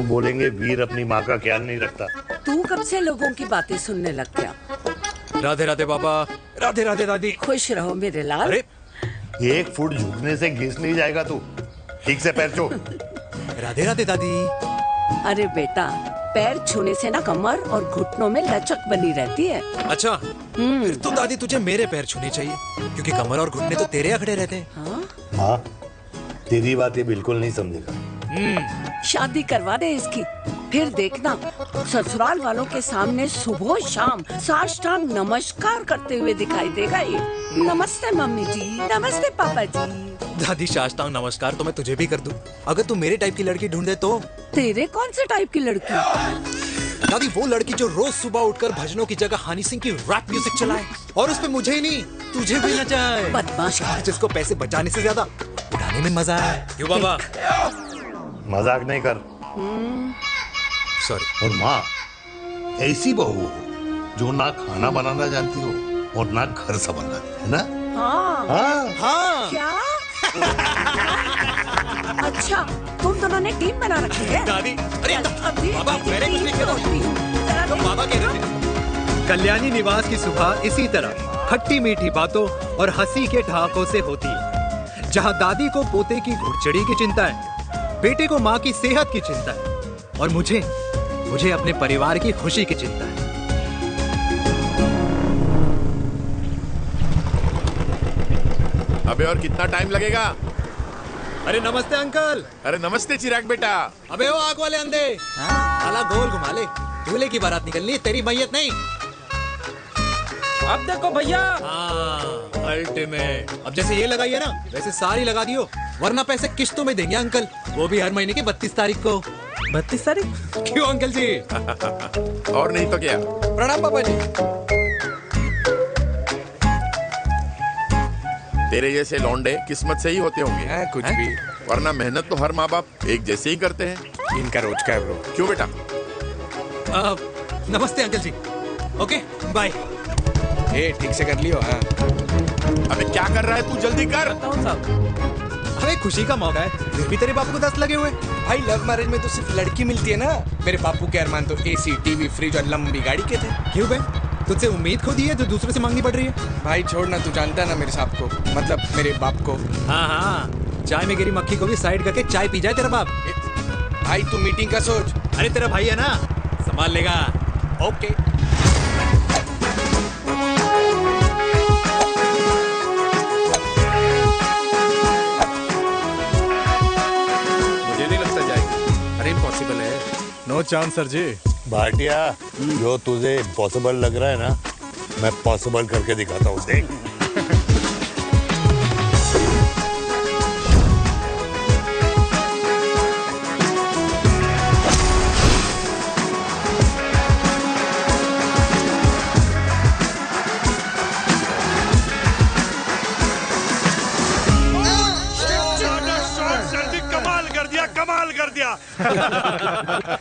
बोलेंगे वीर अपनी माँ का ख्याल नहीं रखता। तू कब से लोगों की बातें सुनने लग गया? राधे राधे बाबा, राधे राधे दादी। खुश रहो मेरे लाल। अरे 1 फुट झुकने से घिस नहीं जाएगा तू, ठीक से पैर छू। राधे राधे दादी। अरे बेटा, पैर छूने से ना कमर और घुटनों में लचक बनी रहती है। अच्छा, फिर तो दादी तुझे मेरे पैर छूने चाहिए, क्योंकि कमर और घुटने तो तेरे अकड़े रहते हैं। हाँ? हाँ, तेरी बात ये बिल्कुल नहीं समझेगा। शादी करवा दे इसकी, फिर देखना ससुराल वालों के सामने सुबह शाम साष्टांग नमस्कार करते हुए दिखाई देगा ये। नमस्ते मम्मी जी, नमस्ते पापा जी। दादी साष्टांग नमस्कार तो मैं तुझे भी कर दूं, अगर तू मेरे टाइप की लड़की ढूंढे तो। तेरे कौन से टाइप की लड़की? दादी वो लड़की जो रोज सुबह उठकर भजनों की जगह हनी सिंह की रैप म्यूजिक चलाए, और उसपे मुझे ही नहीं तुझे भी नचाए। बदमाश। जिसको पैसे बचाने से ज्यादा उड़ाने में मजा है। क्यों बाबा? मजाक नहीं कर। सॉरी। और माँ ऐसी बहू हो जो ना खाना बनाना जानती हो और ना घर संभालना, है ना? हाँ। हाँ हाँ क्या? अच्छा, तुम दोनों ने टीम बना रखी है? दादी। अरे अभी बाबा, मैंने कुछ नहीं किया। तो बाबा कह रहे थे। कल्याणी निवास की सुबह इसी तरह खट्टी मीठी बातों और हंसी के ठहाकों से होती है, जहां दादी को पोते की घुड़चड़ी की चिंता है, बेटे को माँ की सेहत की चिंता है, और मुझे अपने परिवार की खुशी की चिंता है। अबे और कितना टाइम लगेगा? अरे नमस्ते अंकल। अरे नमस्ते चिराग बेटा। अबे वो आग वाले अंधे, साला गोल घुमा ले। दूल्हे की बारात निकलनी है, तेरी मैयत नहीं। अब देखो भैया। अल्टीमेट। अब जैसे ये लगाई है ना, वैसे सारी लगा दियो, वरना पैसे किश्तों में देंगे अंकल, वो भी हर महीने की 32 तारीख को। 32 तारीख? क्यों अंकल जी? और नहीं तो क्या। प्रणाम पापा जी। तेरे जैसे लौंडे किस्मत से ही होते होंगे। कुछ भी। वरना मेहनत तो हर माँ बाप एक जैसे ही करते हैं। इनका रोज का है ब्रो। क्यों बेटा? नमस्ते अंकल जी। Okay bye. ए ठीक से कर लियो। हाँ। अबे क्या कर रहा है तू? जल्दी कर। अरे खुशी का मौका है, फिर भी तेरे बापू को 10 लगे हुए। भाई लव मैरिज में तो सिर्फ लड़की मिलती है ना। मेरे बापू के अरमान तो एसी, टीवी, फ्रिज और लंबी गाड़ी के थे। क्यों बे? तुझसे उम्मीद खो दी है जो दूसरे से मांगनी पड़ रही है। भाई छोड़ना, तू जानता है ना मेरे साहब को, मतलब मेरे बाप को। हाँ हाँ, चाय में गिरी मक्खी को भी साइड करके चाय पी जाए तेरा बाप। भाई तू मीटिंग का सोच। अरे तेरा भाई है ना, संभाल लेगा। ओके। मुझे नहीं लगता जाएगी। अरे इम्पॉसिबल है। नो चांस सर जी। भाटिया, जो तुझे इम्पॉसिबल लग रहा है ना, मैं पॉसिबल करके दिखाता हूँ, देख। कमाल कर दिया।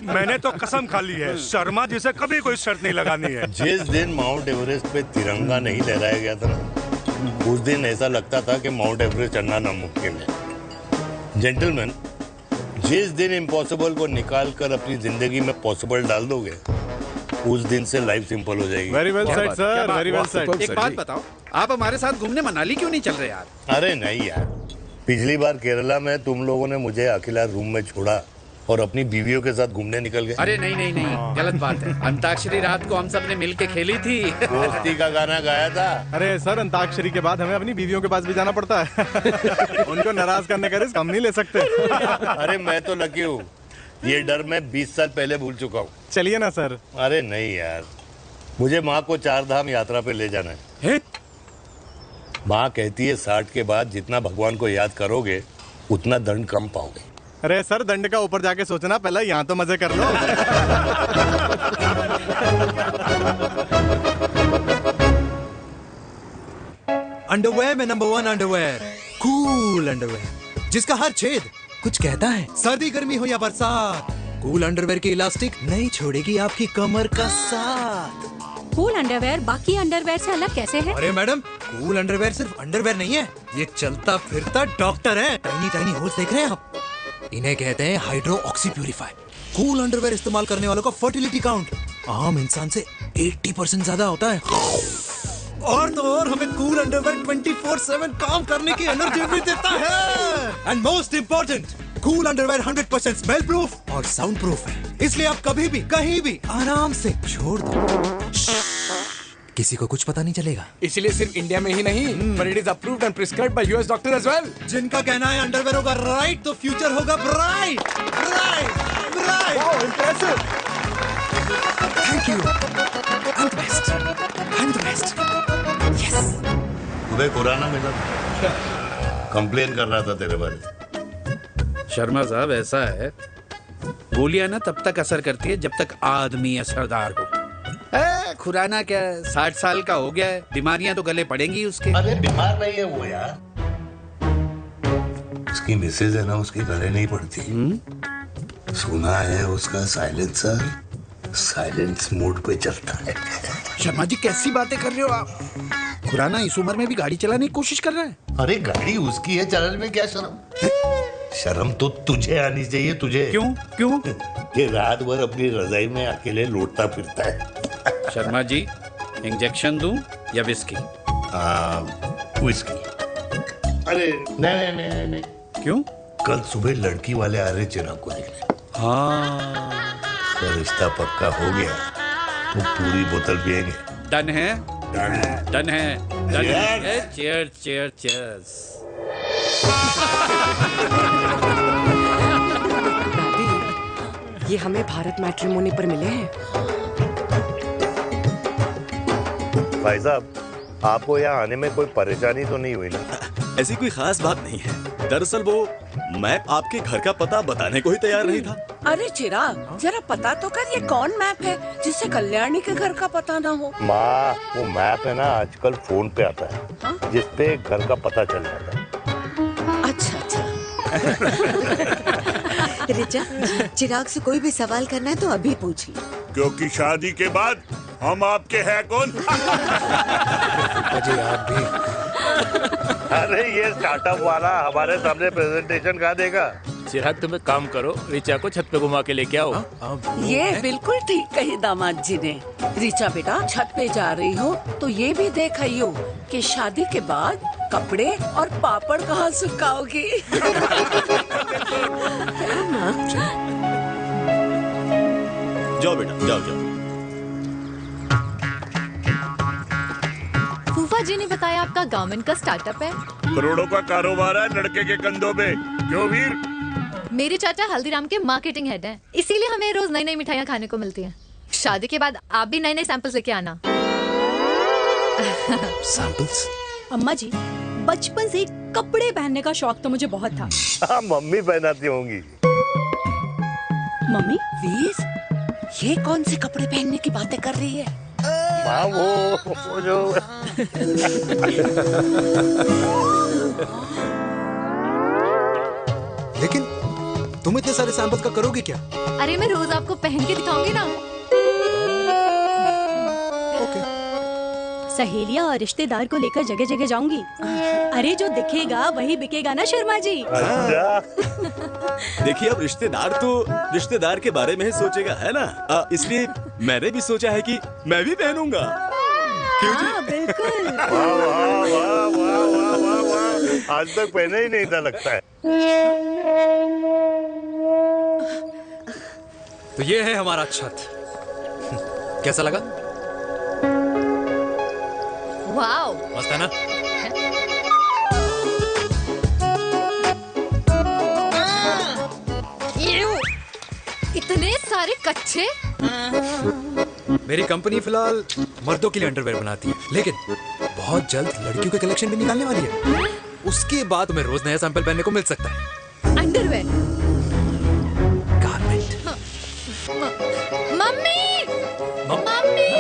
मैंने तो कसम खा ली है, शर्मा जी से कभी कोई शर्त नहीं लगानी है। जिस दिन माउंट एवरेस्ट पे तिरंगा नहीं लहराया गया था ना, उस दिन ऐसा लगता था कि माउंट एवरेस्ट चढ़ना नामुमकिन है। जेंटलमैन, जिस दिन इम्पॉसिबल को निकाल कर अपनी जिंदगी में पॉसिबल डाल दोगे, उस दिन से लाइफ सिंपल हो जाएगी। Very well said sir, very well said. एक बात बताओ, आप हमारे साथ घूमने मनाली क्यों नहीं चल रहे यार? अरे नहीं यार, पिछली बार केरला में तुम लोगों ने मुझे अकेला रूम में छोड़ा और अपनी बीवियों के साथ घूमने निकल गए। अरे नहीं नहीं नहीं, गलत बात है। अंताक्षरी रात को हम सब ने मिलके खेली थी। दोस्ती का गाना गाया था। अरे सर, अंताक्षरी के बाद हमें अपनी बीवियों के पास भी जाना पड़ता है। उनको नाराज करने का रिस्क हम नहीं ले सकते। अरे मैं तो लकी हूँ, ये डर मैं 20 साल पहले भूल चुका हूँ। चलिए ना सर। अरे नहीं यार, मुझे माँ को 4 धाम यात्रा पे ले जाना है। माँ कहती है 60 के बाद जितना भगवान को याद करोगे उतना दंड कम पाओगे। अरे सर, दंड का ऊपर जाके सोचना, पहले यहाँ तो मजे कर लो। अंडरवेयर में नंबर 1 अंडरवेयर, कूल अंडरवेयर, जिसका हर छेद कुछ कहता है। सर्दी गर्मी हो या बरसात, कूल अंडरवेयर की इलास्टिक नहीं छोड़ेगी आपकी कमर का साथ। कूल अंडरवेयर बाकी अंडरवेयर से अलग कैसे है? अरे मैडम, कूल अंडरवेयर सिर्फ अंडरवेयर नहीं है, ये चलता फिरता डॉक्टर है। टाइनी टाइनी होल्स देख रहे हैं आप? इन्हें कहते हैं hydro oxy purifier. Cool underwear इस्तेमाल करने वालों का फर्टिलिटी काउंट आम इंसान से 80% ज्यादा होता है। और तो और हमें कूल अंडरवेयर 24/7 काम करने की एनर्जी भी देता है। And most important, cool underwear 100% smell proof और साउंड प्रूफ है, इसलिए आप कभी भी कहीं भी आराम से छोड़ दो, किसी को कुछ पता नहीं चलेगा। इसलिए सिर्फ इंडिया में ही नहीं, but it is approved and prescribed by US doctor as well. जिनका कहना है अंडरवेयर होगा राइट तो फ्यूचर होगा bright bright bright. Wow, impressive. Thank you. I'm the best. I'm the best. Yes. तुम्हें खुराना मिला, कंप्लेन कर रहा था तेरे बारे। शर्मा साहब ऐसा है, गोलियां ना तब तक असर करती है जब तक आदमी असरदार हो। खुराना क्या 60 साल का हो गया है, बीमारियां तो गले पड़ेंगी उसके। अरे बीमार नहीं है वो यार, उसकी मिसेज है ना, उसके गले नहीं पड़ती। सुना है उसका साइलेंसर साइलेंस मोड पे चलता है। शर्मा जी कैसी बातें कर रहे हो आप? खुराना इस उम्र में भी गाड़ी चलाने की कोशिश कर रहा है। अरे गाड़ी उसकी है, चलाने में क्या शर्म? शर्म तो तुझे आनी चाहिए, तुझे। क्यों क्यों? ये रात भर अपनी रजाई में अकेले लौटता फिरता है। शर्मा जी, इंजेक्शन दूं या विस्की? विस्की। अरे नहीं नहीं नहीं। क्यों? कल सुबह लड़की वाले आ रहे चिराग को देखने। हाँ, तो रिश्ता पक्का हो गया तो पूरी बोतल पिएंगे। डन है, डन है, डन है, डन है। Cheer cheer cheers. ये हमें भारत मैट्रिमोनी पर मिले हैं। भाई साहब, आपको यहाँ आने में कोई परेशानी तो नहीं हुई ना? ऐसी कोई खास बात नहीं है। दरअसल वो मैप आपके घर का पता बताने को ही तैयार नहीं था। अरे चिराग, जरा पता तो कर ये कौन मैप है जिससे कल्याणी के घर का पता ना हो। माँ, वो मैप है ना आजकल फोन पे आता है, जिसपे घर का पता चल जाता है। अच्छा अच्छा। रिचा, चिराग से कोई भी सवाल करना है तो अभी पूछ लो, क्योंकि शादी के बाद हम आपके हैं कौन? अजय आप भी। अरे ये स्टार्टअप वाला हमारे सामने प्रेजेंटेशन कहाँ देगा? चिराग तुम एक काम करो, रिचा को छत पे घुमा के लेके आओ। ये बिल्कुल ठीक कही दामाद जी ने। रिचा बेटा, छत पे जा रही हो तो ये भी देख आइयो कि शादी के बाद कपड़े और पापड़ कहाँ सुखाओगी। जाओ बेटा, जाओ जाओ। फूफा जी ने बताया आपका गारमेंट का स्टार्टअप है। करोड़ों का कारोबार है लड़के के कंधों पे। क्यों वीर? मेरे चाचा हल्दीराम के मार्केटिंग हेड हैं, इसीलिए हमें रोज नई नई मिठाइयाँ खाने को मिलती हैं। शादी के बाद आप भी नए नए सैंपल्स लेके आना। सैंपल्स? अम्मा जी, बचपन से कपड़े पहनने का शौक तो मुझे बहुत था। हाँ, मम्मी पहनाती होंगी। मम्मी? वीर, ये कौन से कपड़े पहनने की बातें कर रही है? माँ, वो जो लेकिन तुम इतने सारे सैंपल्स का करोगे क्या? अरे मैं रोज आपको पहन के दिखाऊंगी ना। सहेलियां और रिश्तेदार को लेकर जगह जगह जाऊंगी। अरे जो दिखेगा वही बिकेगा ना शर्मा जी। देखिए, अब रिश्तेदार तो रिश्तेदार के बारे में ही सोचेगा, है ना? इसलिए मैंने भी सोचा है कि मैं भी पहनूंगा। क्यों जी? हाँ, बिल्कुल। वाह वाह वाह वाह वाह वाह वाह, आज तक पहने ही नहीं था लगता है। तो ये है हमारा छत। कैसा लगा? वाओ, मस्त है ना? इतने सारे कच्चे। मेरी कंपनी फिलहाल मर्दों के लिए अंडरवेयर बनाती है, लेकिन बहुत जल्द लड़कियों के कलेक्शन भी निकालने वाली है। उसके बाद तुम्हें रोज नया सैंपल पहनने को मिल सकता है। अंडरवेयर? गारमेंट। मम्मी, मम्मी,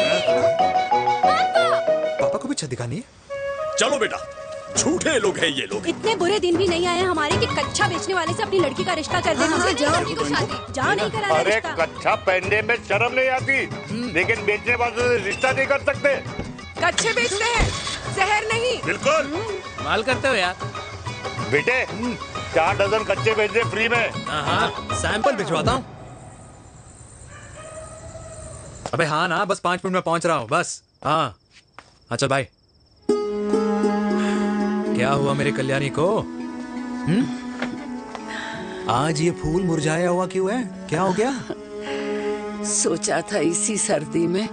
पापा को भी छत दिखानी है। चलो बेटा, झूठे लोग हैं ये लोग। इतने बुरे दिन भी नहीं आए हमारे कि कच्चा बेचने वाले से अपनी लड़की का रिश्ता कर देना। जाओ नहीं करा अरे रिश्ता। कच्चा पहनने में शर्म नहीं आती, लेकिन बेचने वालों से रिश्ता नहीं कर सकते। कच्चे बेचते हैं, जहर नहीं। बिल्कुल माल करते हो यार। बेटे, 4 डजन कच्चे भेज दे फ्री में। हाँ, सैंपल भिजवाता हूँ। अबे हाँ ना, बस 5 मिनट में पहुंच रहा हूँ बस। हाँ अच्छा बाय। क्या हुआ मेरे कल्याणी को? आज ये फूल मुरझाया हुआ क्यों है? क्या हो गया? सोचा था इसी सर्दी में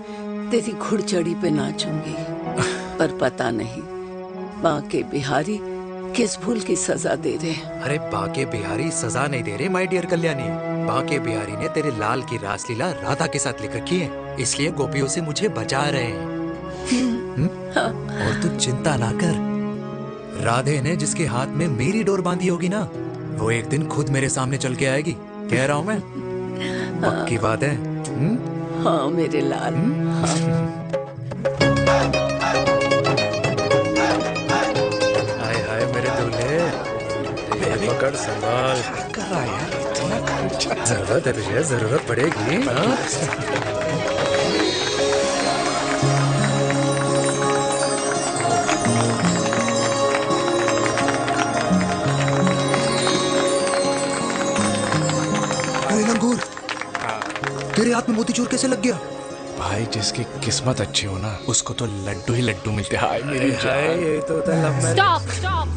तेरी घुड़चड़ी पे नाचूंगी, पर पता नहीं बाके बिहारी किस भूल की सजा दे रहे हैं। अरे बाके बिहारी सजा नहीं दे रहे माय डियर कल्याणी। बाके बिहारी ने तेरे लाल की रासलीला राधा के साथ लिख रखी है, इसलिए गोपियों से मुझे बचा रहे हैं। और तू चिंता ना कर, राधे ने जिसके हाथ में मेरी डोर बांधी होगी ना, वो एक दिन खुद मेरे सामने चल के आएगी। कह रहा हूँ मैं, पक्की बात है। हाँ मेरे लाल। हाय हाय मेरे दूल्हे, पकड़ संभाल। कर रहा है यार, इतना खर्चा। जरूरत है तुझे, जरूरत पड़ेगी। लंगूर, तेरे हाथ में मोतीचूर कैसे लग गया? भाई जिसकी किस्मत अच्छी हो ना, उसको तो लड्डू ही लड्डू मिलते हैं। हाय मेरी जान। ये तो होता है लव मैरिज। स्टॉप स्टॉप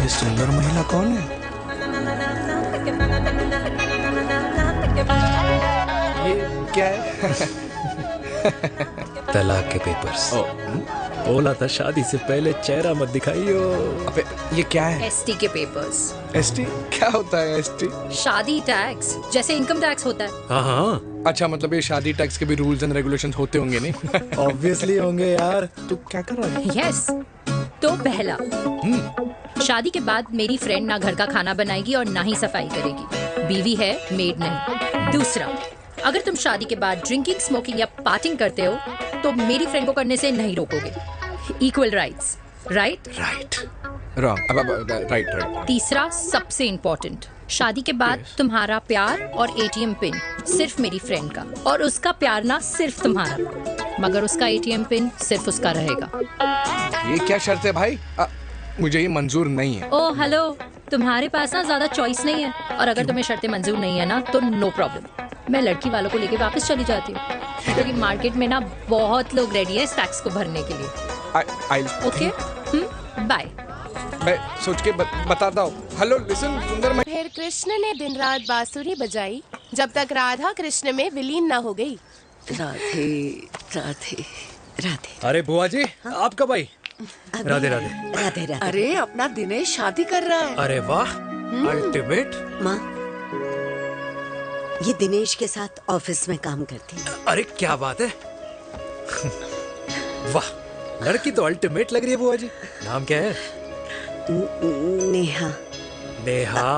ये सुंदर महिला कौन है? ये क्या है? तलाक के पेपर्स। बोला था शादी से पहले चेहरा मत दिखाइयो। अबे ये क्या है? एसटी के पेपर्स। एसटी क्या होता है? एसटी शादी टैक्स, जैसे इनकम टैक्स होता है। हाँ हाँ। अच्छा, मतलब ये शादी टैक्स के भी रूल्स एंड रेगुलेशंस होते होंगे नहीं? ऑब्वियसली होंगे यार। तू क्या कर रहा है? यस। तो पहला, शादी के बाद मेरी फ्रेंड ना घर का खाना बनाएगी और ना ही सफाई करेगी, बीवी है, मेड नहीं। दूसरा, अगर तुम शादी के बाद ड्रिंकिंग, स्मोकिंग या पार्टिंग करते हो तो मेरी फ्रेंड को करने से नहीं रोकोगे। Equal rights, right? Right. Wrong. Right right. तीसरा, सबसे इम्पोर्टेंट, शादी के बाद तुम्हारा प्यार और एटीएम पिन सिर्फ मेरी फ्रेंड का, और उसका प्यार ना सिर्फ तुम्हारा, मगर उसका एटीएम पिन सिर्फ उसका रहेगा। ये क्या शर्त है भाई? मुझे ये मंजूर नहीं है। ओ हेलो, तुम्हारे पास ना ज्यादा चॉइस नहीं है, और अगर तुम्हें शर्तें मंजूर नहीं है ना तो नो प्रॉब्लम, मैं लड़की वालों को लेके वापस चली जाती हूँ, क्योंकि मार्केट में ना बहुत लोग रेडी है इस टैक्स को भरने के लिए। Okay, bye. मैं सोच के बताता हूँ। हेलो लिसन सुंदर। फिर कृष्ण ने दिन रात बांसुरी बजाई जब तक राधा कृष्ण में विलीन न हो गई। राधे राधे राधे। अरे बुआ जी, आप कब आई? राधे राधे। राधे राधे। अरे अपना दिनेश शादी कर रहा है। अरे वाह, अल्टीमेट। माँ, ये दिनेश के साथ ऑफिस में काम करती है। अरे क्या बात है। वाह, लड़की तो अल्टीमेट लग रही है बुआ जी। नाम क्या है? नेहा। नेहा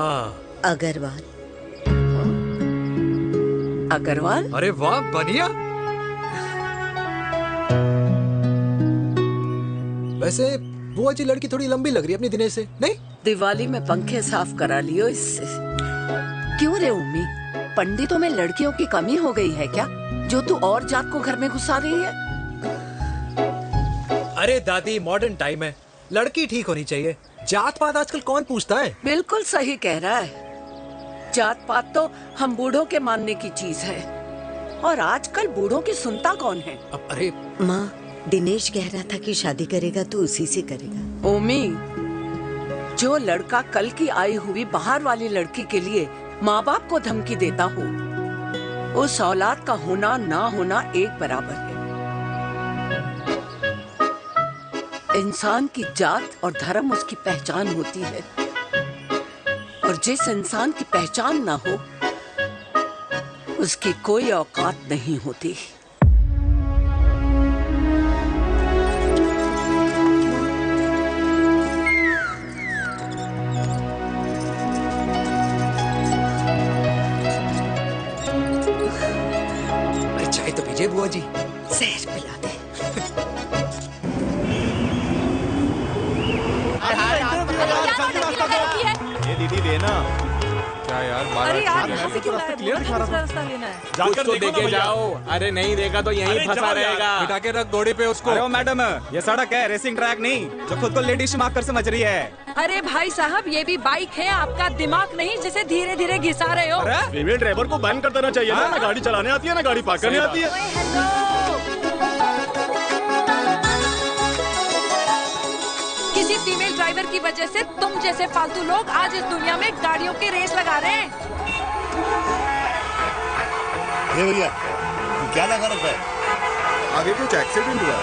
अग्रवाल। अग्रवाल? अरे वाह, बढ़िया। वैसे बुआ जी लड़की थोड़ी लंबी लग रही है अपनी दिनेश से, नहीं? दिवाली में पंखे साफ करा लियो इससे। क्यों रे उम्मी, पंडितों में लड़कियों की कमी हो गई है क्या, जो तू और जात को घर में घुसा रही है? अरे दादी, मॉडर्न टाइम है, लड़की ठीक होनी चाहिए। जात पात आजकल कौन पूछता है? बिल्कुल सही कह रहा है। जात पात तो हम बूढ़ों के मानने की चीज है, और आजकल बूढ़ों की सुनता कौन है? अरे माँ, दिनेश कह रहा था कि शादी करेगा तो उसी से करेगा। ओमी, जो लड़का कल की आई हुई बाहर वाली लड़की के लिए माँ बाप को धमकी देता हो, उस औलाद का होना ना होना एक बराबर है। इंसान की जात और धर्म उसकी पहचान होती है, और जिस इंसान की पहचान ना हो उसकी कोई औकात नहीं होती। चाय तो पीजिए बुआ जी। जहर पिला दे। लेना। क्या यार अरे यार यहाँ से क्यों आया? क्लियर दिखा रहा था। रास्ता लेना है। कुछ तो देखे जाओ। अरे नहीं देखा तो यहीं फंसा रहेगा। बिठा के रख घोड़े पे उसको। अरे वो मैडम, ये सड़क है, रेसिंग ट्रैक नहीं जो खुद को लेडी शिमाक कर समझ रही है। अरे भाई साहब, ये भी बाइक है, आपका दिमाग नहीं जिसे धीरे धीरे घिसा रहे हो। फीमेल ड्राइवर को बैन कर देना चाहिए ना गाड़ी चलाने आती है ना गाड़ी पार्क करने आती है। किसी फीमेल ड्राइवर की वजह से तुम जैसे फालतू लोग आज इस दुनिया में गाड़ियों की रेस लगा रहे हैं। ये भैया क्या लगा रखा है? आगे कुछ एक्सीडेंट हुआ।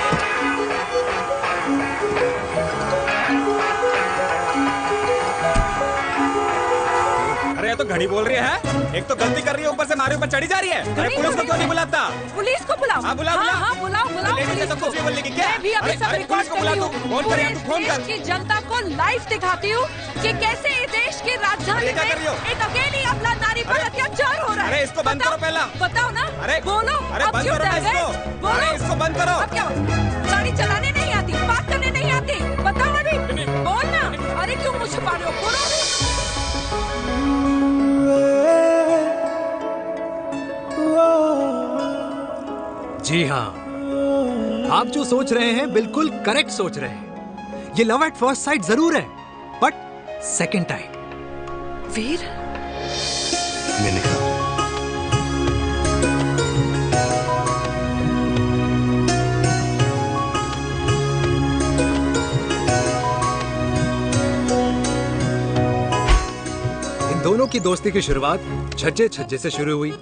अरे ये तो घड़ी बोल रही है, एक तो गलती कर रही है, ऊपर से हमारे ऊपर चढ़ी जा रही है। अरे पुलिस को क्यों नहीं बुलाता? पुलिस को बुलाओ। हाँ बुलाओ हाँ बुलाओ पुलिस को। कुछ भी बोलने की क्या? मैं भी अभी सब रिकॉर्ड कर रही हूँ। फोन कर यार, फोन कर। देश की जनता को लाइव दिखाती हूँ कि कैसे इस देश की राजधानी में एक अकेली अबला नारी पर अत्याचार हो रहा है। अरे इसको बंद करो पहला। बताओ ना। अरे बोलो। अरे बंद करो ना इसको। बोलो। अरे इसको बंद करो। अब क्या गाड़ी चलाने नहीं आती, बात करने नहीं आती? बताओ अभी, बोल ना। अरे क्यों मुझे छुपा रहे हो? बोलो। जी हाँ, आप जो सोच रहे हैं बिल्कुल करेक्ट सोच रहे हैं। ये लव एट फर्स्ट साइट जरूर है, बट सेकंड टाइम। वीर, मैंने कहा इन दोनों की दोस्ती की शुरुआत छज्जे छज्जे से शुरू हुई।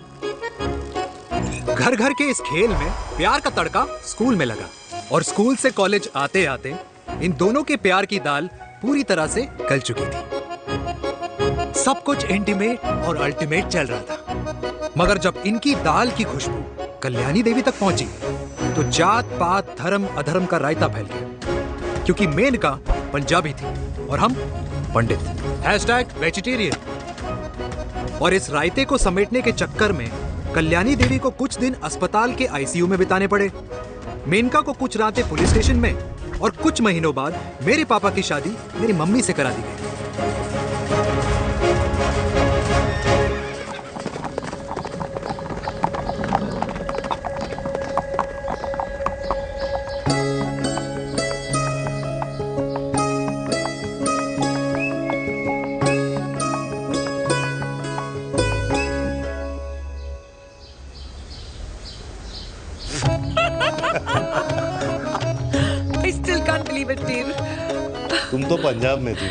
घर घर के इस खेल में प्यार का तड़का स्कूल में लगा और स्कूल से कॉलेज आते आते इन दोनों के प्यार की दाल पूरी तरह से गल चुकी थी। सब कुछ इंटीमेट और अल्टीमेट चल रहा था, मगर जब इनकी दाल की खुशबू कल्याणी देवी तक पहुंची तो जात पात धर्म अधर्म का रायता फैल गया, क्योंकि मेनका पंजाबी थी और हम पंडित। #वेजिटेरियन। और इस रायते को समेटने के चक्कर में कल्याणी देवी को कुछ दिन अस्पताल के आईसीयू में बिताने पड़े। मेनका को कुछ रातें पुलिस स्टेशन में और कुछ महीनों बाद मेरे पापा की शादी मेरी मम्मी से करा दी गई। I still can't believe it, वीर। तुम तो पंजाब में थी।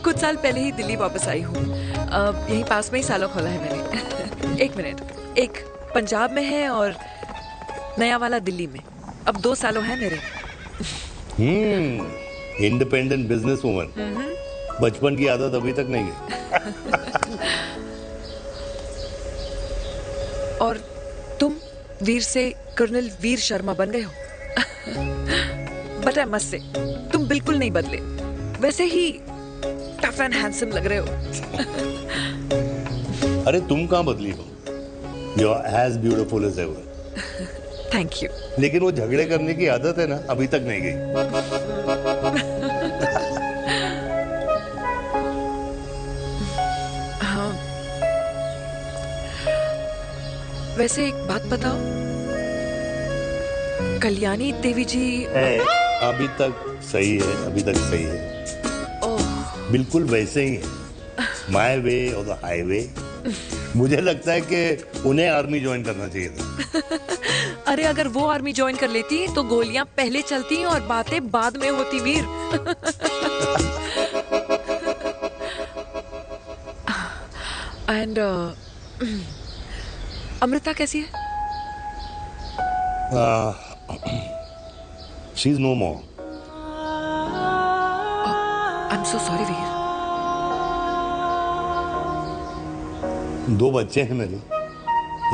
कुछ साल पहले ही दिल्ली वापस आई हूँ। यहीं पास में ही सालों खोला है मैंने। एक मिनट, एक पंजाब में है और नया वाला दिल्ली में। अब 2 सालों है मेरे। Independent business woman. बचपन की आदत अभी तक नहीं है। और तुम वीर से कर्नल वीर शर्मा बन गए हो। बट आई मस्ट से, तुम बिल्कुल नहीं बदले, वैसे ही टफ एंड हैंडसम लग रहे हो। अरे तुम कहाँ बदली हो? You are as beautiful as ever. Thank you. लेकिन वो झगड़े करने की आदत है ना, अभी तक नहीं गई। हाँ। वैसे एक बात बताओ, कल्याणी देवी जी अभी तक सही है, अभी तक सही है। बिल्कुल वैसे ही है, माय वे और द हाईवे। मुझे लगता है कि उन्हें आर्मी ज्वाइन करना चाहिए था। अरे अगर वो आर्मी ज्वाइन कर लेती तो गोलियां पहले चलती और बातें बाद में होती, वीर। एंड अमृता कैसी है? She is no more. I am so sorry Veer. 2 बच्चे हैं मेरे,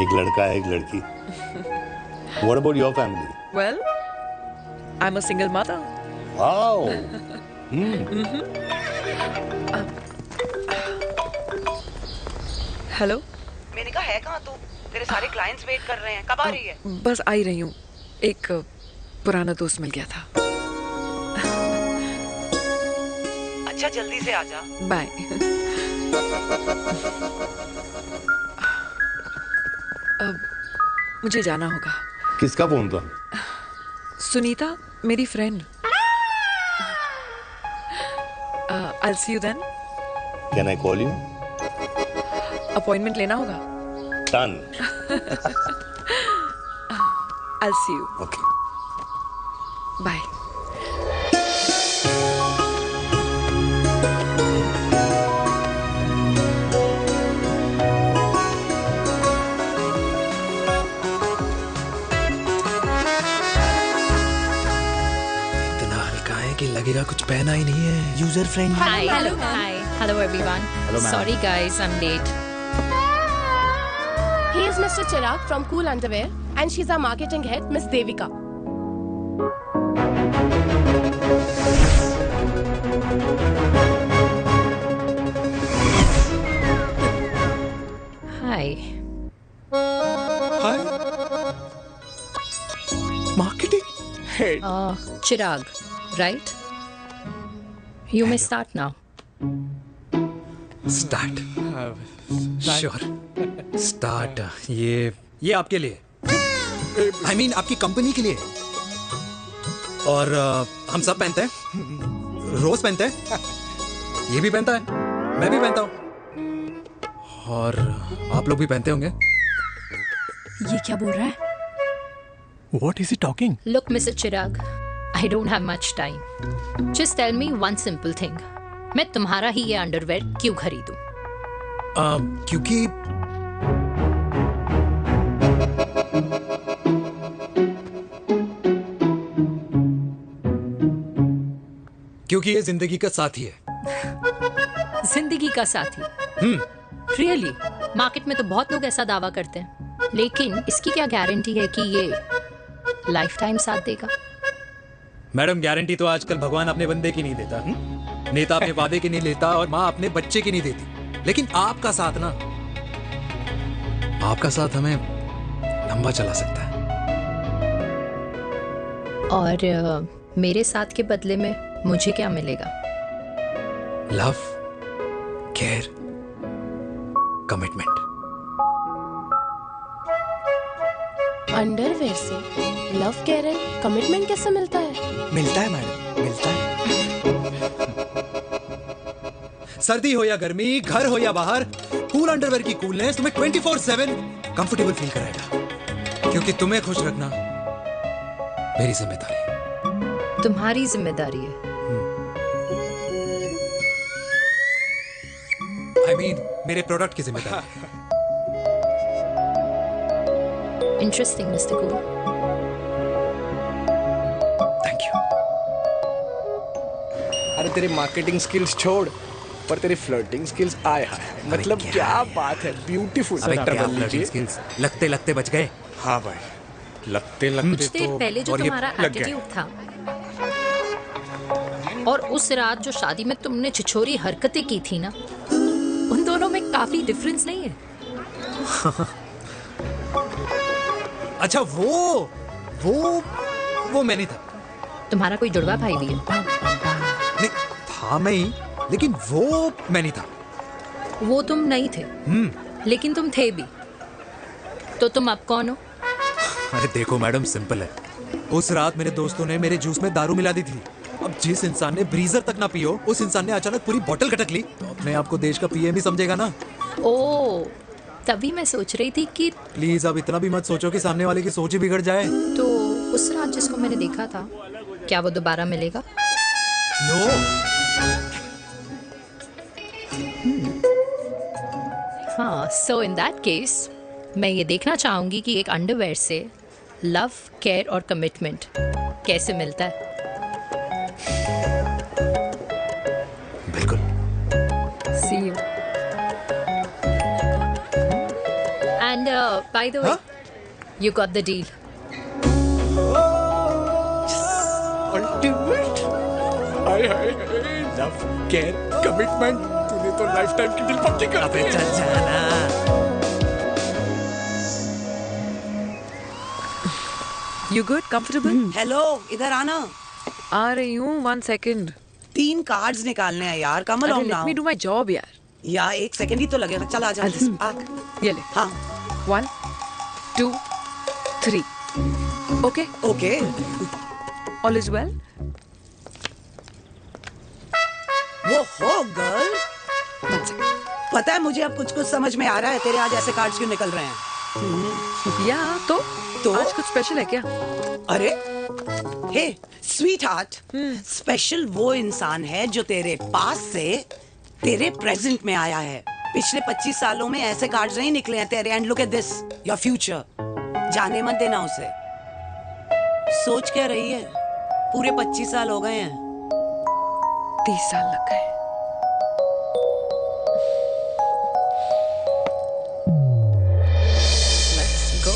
एक लड़का है, एक लड़की। What about your family? Well, I'm a single mother. Wow. Hello. मैंने कहा है कहाँ तू? तेरे सारे क्लाइंट्स वेट कर रहे हैं, कब आ रही है? बस आ ही रही हूँ, एक पुराना दोस्त मिल गया था। अच्छा जल्दी से आ जा। बाय। अब मुझे जाना होगा। किसका फोन था? सुनीता, मेरी friend. I'll see you then. Can I call you? Appointment लेना होगा। Done. I'll see you. Okay. Bye. इतना हल्का है कि लगेगा कुछ पहना ही नहीं है। User friendly. Hi. Hello everyone. Hello, ma'am. Sorry guys, I'm late. He is Mr. Chirag from Cool Underwear and she's our marketing head, Miss Devika. Hi. Hi. Marketing head. Chirag, right? You may start now. Start. Sure. Start. ये आपके लिए। I mean आपकी company के लिए। और हम सब पहनते हैं। रोज पहनते हैं। ये भी पहनता है। मैं भी पहनता हूँ। और आप लोग भी पहनते होंगे। ये क्या बोल रहा है? What is he talking? Look, Mr. Chirag, I don't have much time. Just tell me one simple thing. मैं तुम्हारा ही ये अंडरवेयर क्यों खरीदूं? क्योंकि ये जिंदगी का साथी है। जिंदगी का साथी? Really? मार्केट में तो बहुत लोग ऐसा दावा करते हैं, लेकिन इसकी क्या गारंटी है कि ये लाइफ टाइम साथ देगा? मैडम, गारंटी तो आजकल भगवान अपने बंदे की नहीं देता। नेता अपने वादे की नहीं लेता और माँ अपने बच्चे की नहीं देती। लेकिन आपका साथ ना, आपका साथ हमें लंबा चला सकता है। और मेरे साथ के बदले में मुझे क्या मिलेगा? Love, care, commitment. अंडरवेयर से लव, केयर एंड कमिटमेंट कैसे मिलता है? मिलता है मैडम, मिलता है। सर्दी हो या गर्मी, घर हो या बाहर, कूल अंडरवेयर की कूलनेस तुम्हें 24/7 कंफर्टेबल फील कराएगा। क्योंकि तुम्हें खुश रखना मेरी जिम्मेदारी है। तुम्हारी जिम्मेदारी है? I mean, मेरे प्रोडक्ट की जिम्मेदारी है। Interesting, Mr. Cool. Thank you. अरे तेरे मार्केटिंग स्किल्स छोड़, पर तेरी फ्लर्टिंग स्किल्स आए हाय, मतलब क्या बात है, ब्यूटीफुल। स्किल्स लगते लगते बच गए। हाँ भाई, लगते लगते कुछ देर पहले जो तुम्हारा एटीट्यूड था और उस रात जो शादी में तुमने छिछोरी हरकतें की थी ना, उन दोनों में काफी डिफरेंस नहीं है? अच्छा, वो मैं नहीं था। तुम्हारा कोई जुड़वा भाई भी है? नहीं था मैं ही, लेकिन वो मैं नहीं था। वो तुम नहीं थे, लेकिन तुम थे भी। तो तुम अब कौन हो? अरे देखो मैडम, सिंपल है। उस रात मेरे दोस्तों ने मेरे जूस में दारू मिला दी थी। अब जिस इंसान ने ब्रीजर तक ना पियो, उस इंसान ने अचानक पूरी बोतल खटक ली, तो अपने आप को देश का पीएम ही समझेगा ना। ओ, तभी मैं सोच रही थी कि प्लीज अब इतना भी मत सोचो कि सामने वाले की सोच ही बिगड़ जाए। तो उस रात जिसको मैंने देखा था, क्या वो दोबारा मिलेगा? नो। हाँ, सो इन दैट केस मैं ये देखना चाहूंगी कि एक अंडरवेयर से लव, केयर और कमिटमेंट कैसे मिलता है। बिल्कुल। See you. And by the way, you got the deal. Ultimate. Hi hi, love, care, commitment, तूने तो लाइफ टाइम की डील पक्की कर दी। अबे चल जाना। You good? Comfortable? हेलो, इधर आना। आ रही हूँ, 1 second. 3 कार्ड्स निकालने हैं यार, कम अरे along let now. me do my job यार. या 1 सेकंड ही तो लगेगा। चल आ जा। ये ले। हाँ 1 2 3 okay okay. All is well. वो हो गर्ल, पता है मुझे अब कुछ कुछ समझ में आ रहा है तेरे आज ऐसे कार्ड्स क्यों निकल रहे हैं। या तो आज कुछ स्पेशल है क्या? अरे हे स्वीट हार्ट, स्पेशल वो इंसान है जो तेरे पास से तेरे प्रेजेंट में आया है। पिछले 25 सालों में ऐसे कार्ड्स नहीं निकले हैं तेरे। And look at this, your future. जाने मत देना उसे। सोच क्या रही है, पूरे 25 साल हो गए हैं। 30 साल लग गए। Let's go.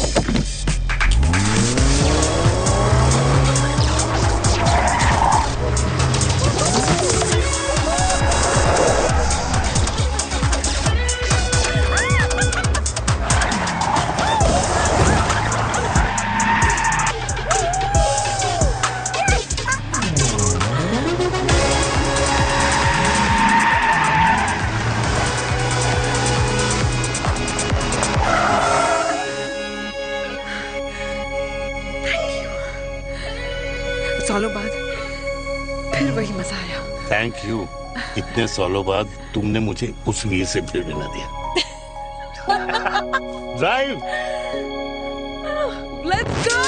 सालों बाद फिर वही मजा आया। Thank you. इतने सालों बाद तुमने मुझे उस वीर से फिर मिला दिया। ड्राइव। Let's go.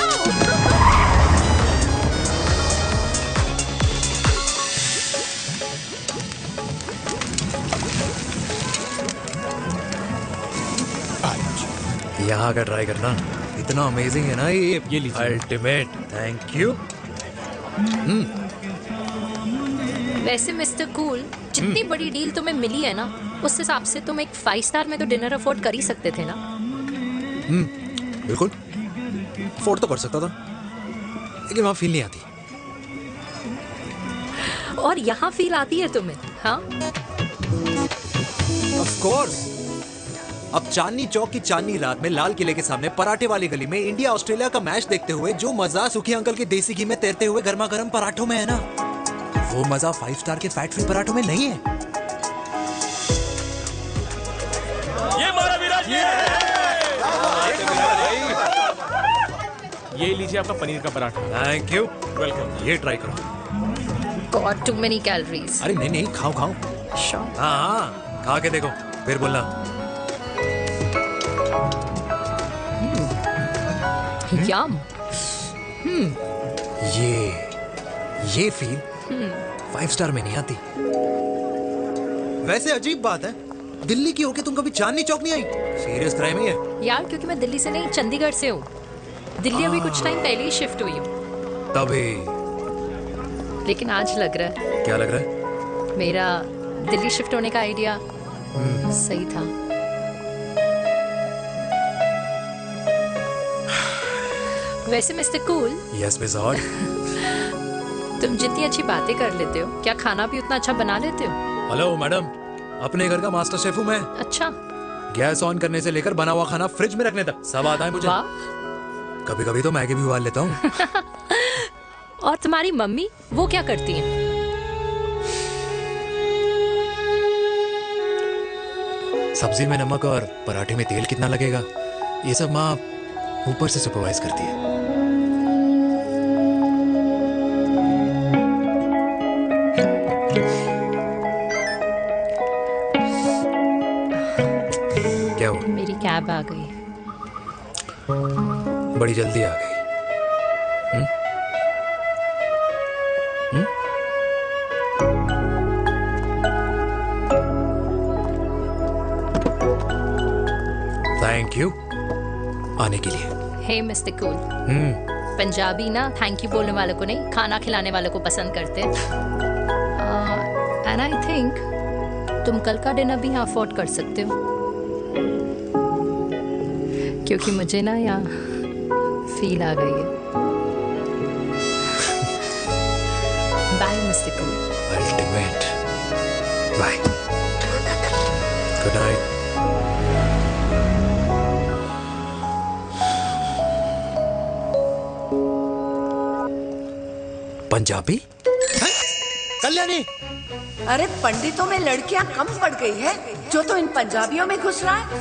यहाँ का ट्राई करना, इतना अमेजिंग है ना ये अल्टीमेट। Thank you. वैसे मिस्टर कूल, जितनी बड़ी डील तुम्हें मिली है ना, उस हिसाब से तुम एक 5 स्टार में तो डिनर अफोर्ड कर ही सकते थे ना। बिल्कुल अफोर्ड तो कर सकता था, लेकिन वहाँ फील नहीं आती। और यहाँ फील आती है तुम्हें? हाँ ऑफ कोर्स। अब चांदनी चौक की चांदनी रात में लाल किले के सामने पराठे वाली गली में इंडिया ऑस्ट्रेलिया का मैच देखते हुए जो मजा सुखी अंकल के देसी घी में तैरते हुए गर्मा गर्म पराठों में है ना, वो मजा 5 स्टार के फैट फ्री पराठों में नहीं है। ये मारा विराज। ये लीजिए आपका पनीर का पराठा। Thank you. वेलकम। ये ट्राई करो। God too many calories. अरे नहीं नहीं, खाओ खाओ। Sure. हाँ खा के देखो फिर बोलना। यम। ये फील 5 स्टार में नहीं आती। वैसे अजीब बात है, दिल्ली की होके तुम कभी चांदनी चौक नहीं आई? सीरियस क्राइम ही है यार, क्योंकि मैं दिल्ली से नहीं चंडीगढ़ से हूँ। दिल्ली अभी कुछ टाइम पहले ही शिफ्ट हुई हूँ। तभी। लेकिन आज लग रहा है। क्या लग रहा है? मेरा दिल्ली शिफ्ट होने का आइडिया सही था। वैसे mister cool. Yes miss hot. तुम जितनी अच्छी बातें कर लेते हो, क्या खाना भी उतना अच्छा बना लेते हो? हेलो मैडम, अपने घर का मास्टर शेफ हूँ मैं। अच्छा। गैस ऑन करने से लेकर बना हुआ खाना फ्रिज में रखने तक सब आता है मुझे। कभी कभी तो मैगी भी उबाल लेता हूँ। और तुम्हारी मम्मी, वो क्या करती हैं? सब्जी में नमक और पराठे में तेल कितना लगेगा, ये सब माँ ऊपर से सुपरवाइज करती है। क्या हुआ? मेरी कैब आ गई। बड़ी जल्दी आ गई। थैंक यू आने के लिए। हे मिस्टर कूल, पंजाबी ना थैंक यू बोलने वालों को नहीं, खाना खिलाने वालों को पसंद करते हैं। एंड आई थिंक तुम कल का डिनर भी यहाँ अफोर्ड कर सकते हो, क्योंकि मुझे ना यहाँ फील आ गई है। Bye mister cool. Ultimate. Bye. Good night. Punjabi? Kalyani. अरे पंडितों में लड़कियां कम पड़ गई है जो तो इन पंजाबियों में घुस रहा है।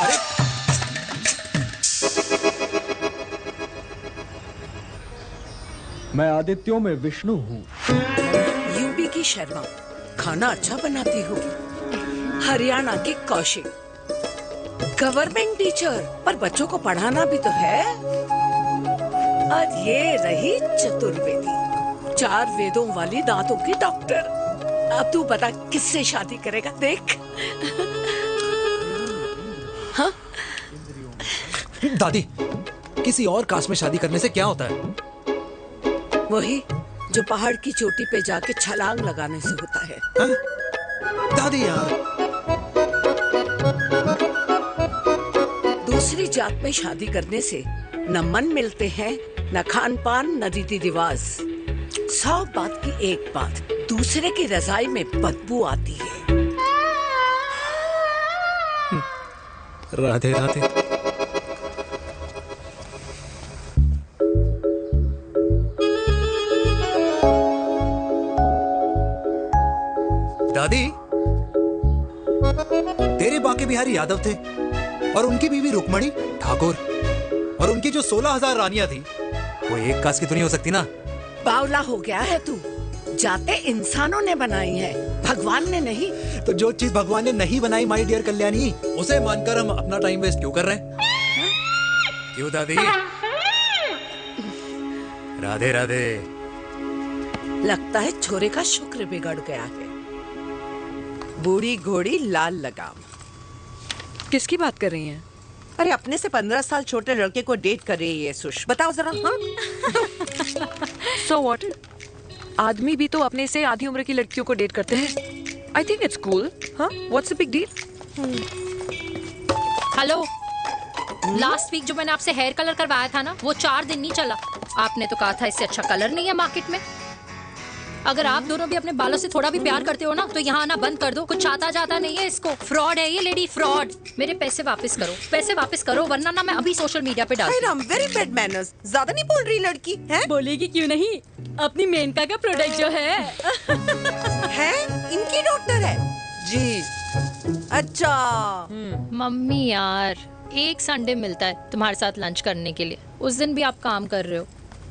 अरे मैं आदित्यों में विष्णु हूँ। यूपी की शर्मा खाना अच्छा बनाती होगी। हरियाणा की कौशिक गवर्नमेंट टीचर, पर बच्चों को पढ़ाना भी तो है। और ये रही चतुर्वेदी, 4 वेदों वाली दांतों की डॉक्टर। अब तू बता किससे शादी करेगा? देख। हाँ? दादी, किसी और कास्ट में शादी करने से क्या होता है? वही जो पहाड़ की चोटी पे जाके छलांग लगाने से होता है। हा? दादी यार, दूसरी जात में शादी करने से न मन मिलते हैं, न खान पान, न रीति रिवाज। 100 बात की एक बात, दूसरे की रजाई में बदबू आती है। राधे राधे। दादी, तेरे बाके बिहारी यादव थे और उनकी बीवी रुक्मणी ठाकुर, और उनकी जो 16,000 रानियां थी वो एक कास्ट की तो नहीं हो सकती ना। बावला हो गया है तू। जाते इंसानों ने बनाई है, भगवान ने नहीं। तो जो चीज भगवान ने नहीं बनाई माय डियर कल्याणी, उसे मानकर हम अपना टाइम वेस्ट क्यों कर रहे हैं? क्यों दादी? राधे राधे। लगता है छोरे का शुक्र बिगड़ गया है। बूढ़ी घोड़ी लाल लगाम। किसकी बात कर रही हैं? अरे अपने से 15 साल छोटे लड़के को डेट कर रही है सुश, बताओ जरा। हाँ? So what? आदमी भी तो अपने से आधी उम्र की लड़कियों को डेट करते हैं। I think it's cool. हाँ? What's the big deal? Hello, last week जो मैंने आपसे हेयर कलर करवाया था ना, वो 4 दिन नहीं चला। आपने तो कहा था इससे अच्छा कलर नहीं है मार्केट में। अगर आप दोनों भी अपने बालों से थोड़ा भी प्यार करते हो ना, तो यहाँ आना बंद कर दो। कुछ आता जाता नहीं है इसको। फ्रॉड है ये लेडी, फ्रॉड। मेरे पैसे वापस करो, पैसे वापस करो, वरना ना मैं अभी सोशल मीडिया पे डाल दूँ। Very bad manners. ज्यादा नहीं बोल रही लड़की है? बोलेगी क्यों नहीं? अपनी मेनका का प्रोडक्ट जो है इनकी डॉक्टर है जी। अच्छा मम्मी यार, एक संडे मिलता है तुम्हारे साथ लंच करने के लिए, उस दिन भी आप काम कर रहे हो।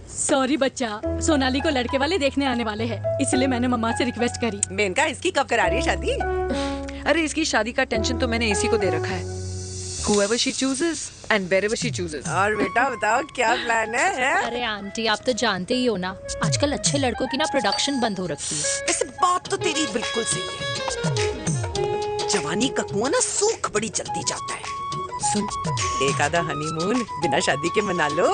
सॉरी बच्चा, सोनाली को लड़के वाले देखने आने वाले हैं, इसलिए मैंने मम्मा से रिक्वेस्ट करी। मेनका, इसकी कब करा रही है शादी? अरे इसकी शादी का टेंशन तो मैंने इसी को दे रखा है। Whoever she chooses and wherever she chooses. और बेटा बताओ क्या प्लान है? अरे आंटी, आप तो जानते ही हो ना, आजकल अच्छे लड़कों की ना प्रोडक्शन बंद हो रखी है। वैसे बात तो तेरी बिल्कुल सही है। जवानी का कुआं ना सूख बड़ी जल्दी जाता है। सुन, एक आधा हनीमून बिना शादी के मना लो।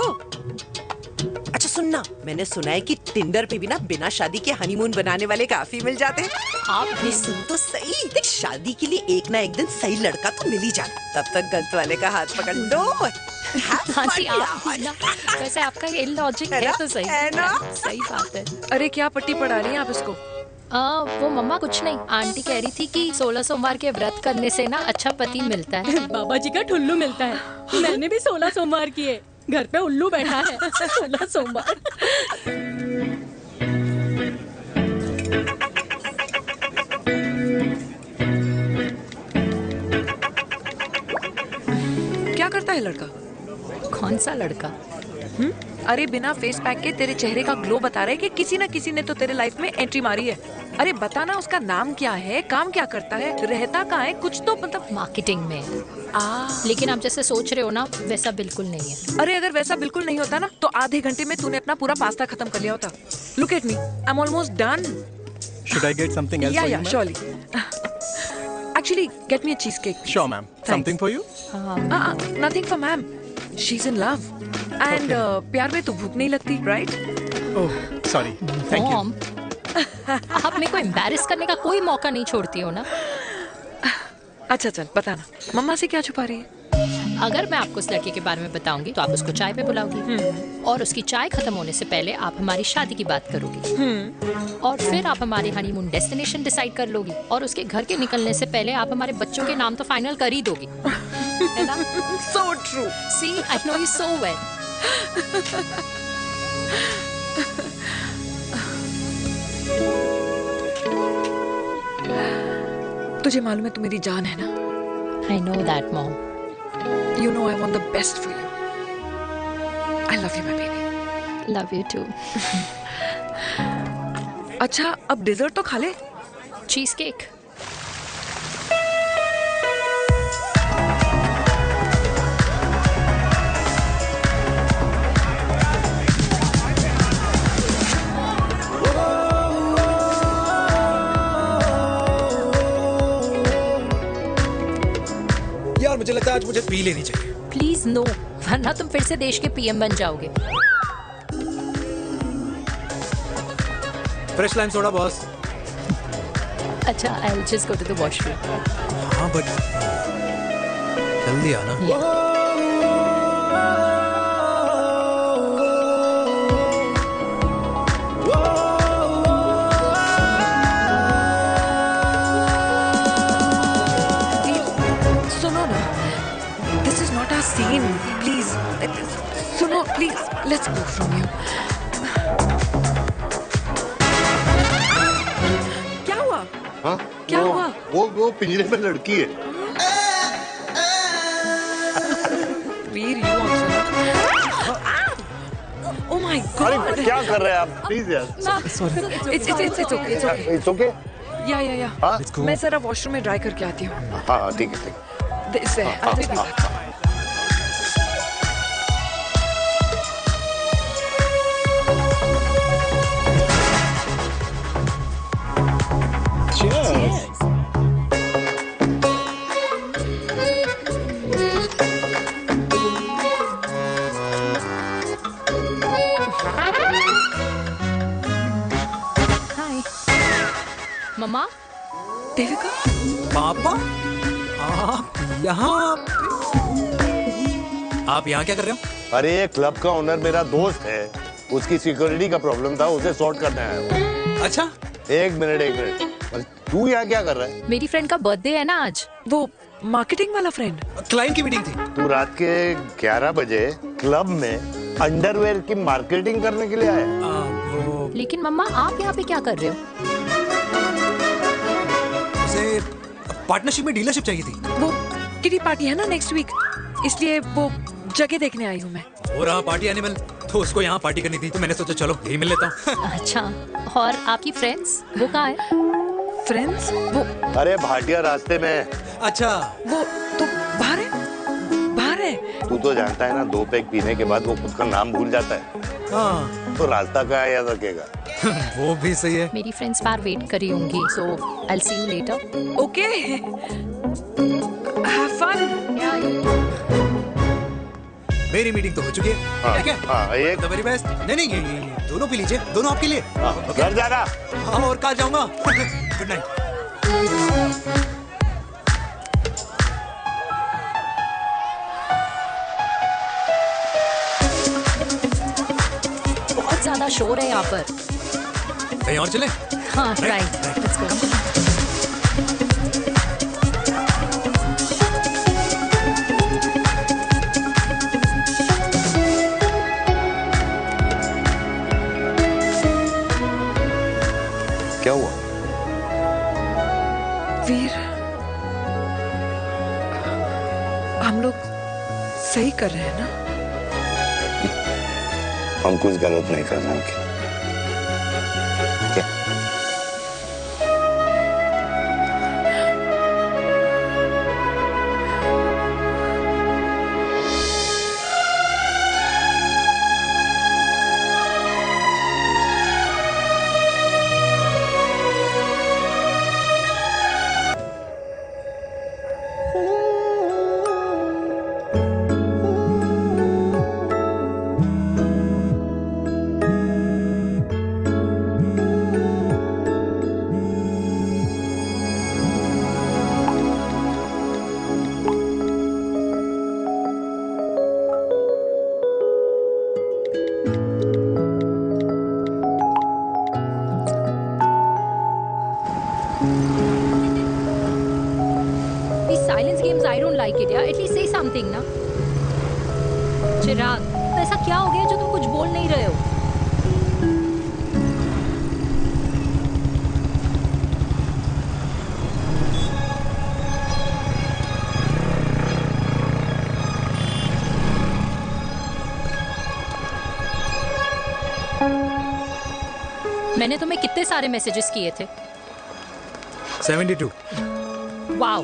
अच्छा सुनना, मैंने सुना है कि टिंडर पे भी ना बिना शादी के हनीमून बनाने वाले काफी मिल जाते हैं। आप भी सुन तो सही, देख शादी के लिए एक ना एक दिन सही लड़का तो मिल ही जाता, तब तक गलत वाले का हाथ पकड़ लो। आंटी आप भी ना, वैसे आपका ये लॉजिक है तो सही है ना? सही बात है। अरे क्या पट्टी पढ़ा रही हैं आप इसको? वो मम्मा कुछ नहीं, आंटी कह रही थी कि 16 सोमवार के व्रत करने से ना अच्छा पति मिलता है। बाबा जी का ठुल्लू मिलता है। मैंने भी 16 सोमवार किए, घर पे उल्लू बैठा है। 16 सोमवार। क्या करता है लड़का? कौन सा लड़का? अरे बिना फेस पैक के तेरे चेहरे का ग्लो बता रहा है कि किसी ना किसी ने तो तेरे लाइफ में एंट्री मारी है। अरे बताना उसका नाम क्या है, काम क्या करता है, रहता कहाँ है, कुछ तो मतलब। मार्केटिंग में। लेकिन आप जैसे सोच रहे हो ना, वैसा बिल्कुल नहीं है। अरे अगर वैसा बिल्कुल नहीं होता ना, तो आधे घंटे में तूने अपना पूरा पास्ता खत्म कर लिया होता। Look at me, I am almost done. Should I get something else for you, Yeah, ma'am? surely. Actually, get me a cheesecake. Sure, ma'am. Something for you? Nothing for ma'am. She's in love. And प्यार में तो भूख नहीं लगती, right? Oh, sorry. Thank you. आप मेरे को embarrass करने का कोई मौका नहीं छोड़ती हो ना। अच्छा चल बताना, मम्मा से क्या छुपा रही है? अगर मैं आपको उस लड़के के बारे में बताऊंगी तो आप उसको चाय पे बुलाओगी, और उसकी चाय खत्म होने से पहले आप हमारी शादी की बात करोगी, और फिर आप हमारे हनीमून डेस्टिनेशन डिसाइड कर लोगी, और उसके घर के निकलने से पहले आप हमारे बच्चों के नाम तो फाइनल कर ही दोगी, है ना? So true. See, I know you so well. तुझे मालूम है तू मेरी जान है ना? I know that, Mom. You know I want the best for you. I love you, my baby. Love you too. अच्छा, अब डिजर्ट तो खा ले। Cheese cake. यार मुझे लगता है आज मुझे पी लेनी चाहिए। प्लीज नो, वरना तुम फिर से देश के पीएम बन जाओगे। Fresh lime soda boss. अच्छा, I'll just go to the washroom. हाँ बट जल्दी आना। सुनो ना, this is not our scene. Please, सुनो please. Let's go from here. क्या हुआ? हाँ? क्या हुआ? वो पिंजरे में लड़की है। वीर, you also. Oh my God. अरे क्या कर रहे हैं आप? प्लीज यार। Sorry. It's okay. It's okay. It's okay? या हाँ? मैं जरा वॉशरूम में ड्राई करके आती हूँ। हाँ ठीक है। इससे I'll be back. मम्मा, देविका, पापा, आप यहाँ क्या कर रहे हो? अरे ये क्लब का ओनर मेरा दोस्त है, उसकी सिक्योरिटी का प्रॉब्लम था, उसे सॉर्ट करने आया हूँ। अच्छा, एक मिनट। अरे तू यहाँ क्या कर रहा है? मेरी फ्रेंड का बर्थडे है ना आज। वो मार्केटिंग वाला फ्रेंड। क्लाइंट की मीटिंग थी। तू रात के 11 बजे क्लब में अंडरवेयर की मार्केटिंग करने के लिए आया? लेकिन मम्मा, आप यहाँ पे क्या कर रहे हो? उसे पार्टनरशिप में डीलरशिप चाहिए थी। वो किटी पार्टी है ना नेक्स्ट वीक, इसलिए वो जगह देखने आई हूँ मैं। हो रहा पार्टी एनिमल, तो उसको यहाँ पार्टी करनी थी, तो मैंने सोचा चलो यही मिल लेता हूँ। अच्छा, और आपकी फ्रेंड्स वो कहाँ है? फ्रेंड्स वो अरे भाटिया रास्ते में। अच्छा, वो तो बाहर है। तू तो जानता है ना, 2 पैक पीने के बाद वो खुद का नाम भूल जाता है। हाँ। तो रास्ता क्या याद रखेगा? वो भी सही है। मेरी फ्रेंड्स बाहर वेट कर रही होंगी, so I'll see you later. Okay. Have fun. मेरी मीटिंग तो हो चुकी है। ठीक है? हाँ, एक The very best. नहीं, ये दोनों पी लीजिए, दोनों आपके लिए। घर जाना। हाँ, और कहाँ जाऊँगा? Good night. बहुत ज्यादा शोर है यहाँ पर। कहीं और चले? हाँ, राइट। Let's go. क्या हुआ? वीर, हम लोग सही कर रहे हैं ना? हम कुछ गलत नहीं कर रहे हैं। क्या? These silence games, I don't like it, yeah. At least say something, ना। चिराग, तो ऐसा क्या हो गया जो तुम कुछ बोल नहीं रहे हो? मैंने तुम्हें कितने सारे मैसेजेस किए थे? 72। वाओ,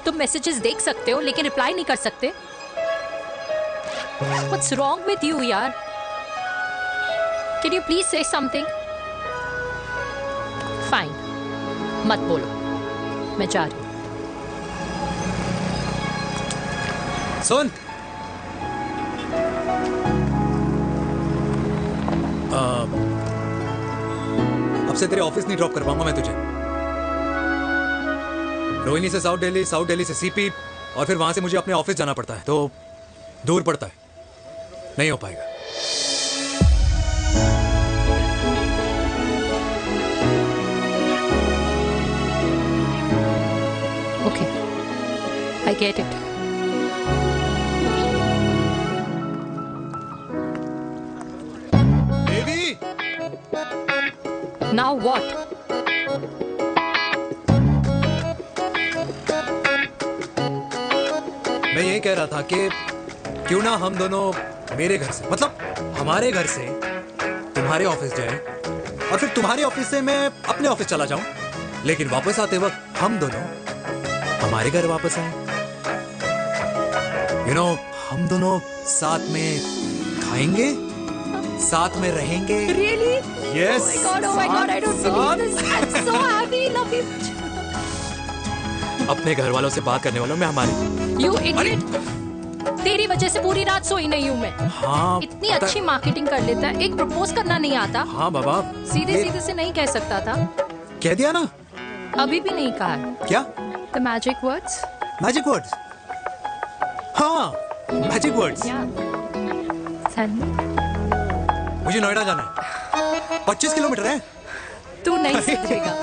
तुम मैसेजेस देख सकते हो लेकिन रिप्लाई नहीं कर सकते? What's wrong with you, यार? Can you please say something? Fine, मत बोलो, मैं जा रही हूँ। सुन, अब से तेरे ऑफिस नहीं ड्रॉप कर पाऊंगा मैं तुझे। रोहिणी से साउथ दिल्ली से सीपी, और फिर वहां से मुझे अपने ऑफिस जाना पड़ता है, तो दूर पड़ता है, नहीं हो पाएगा। Okay, I get it. Baby! Now what? मैं ये कह रहा था कि क्यों ना हम दोनों मेरे घर से, मतलब हमारे घर से तुम्हारे ऑफिस जाए, और फिर तुम्हारे ऑफिस से मैं अपने ऑफिस चला जाऊं, लेकिन वापस आते वक्त हम दोनों हमारे घर वापस आए। यू नो, हम दोनों साथ में खाएंगे, साथ में रहेंगे। Really? Yes. Oh my God, I don't believe this. I'm so happy, love you. अपने घर वालों से बात करने वालों में हमारी। You idiot. तेरी वजह से पूरी रात सोई नहीं हूँ मैं। हाँ, इतनी अच्छी मार्केटिंग कर लेता है, एक प्रपोज करना नहीं आता। हाँ बाबा, सीधे से नहीं कह सकता था। कह दिया ना। अभी भी नहीं कहा है। क्या? The magic words. Magic words? हाँ, मैजिक वर्ड्स। मुझे नोएडा जाना है, 25 किलोमीटर है। तू नहीं सीखेगा।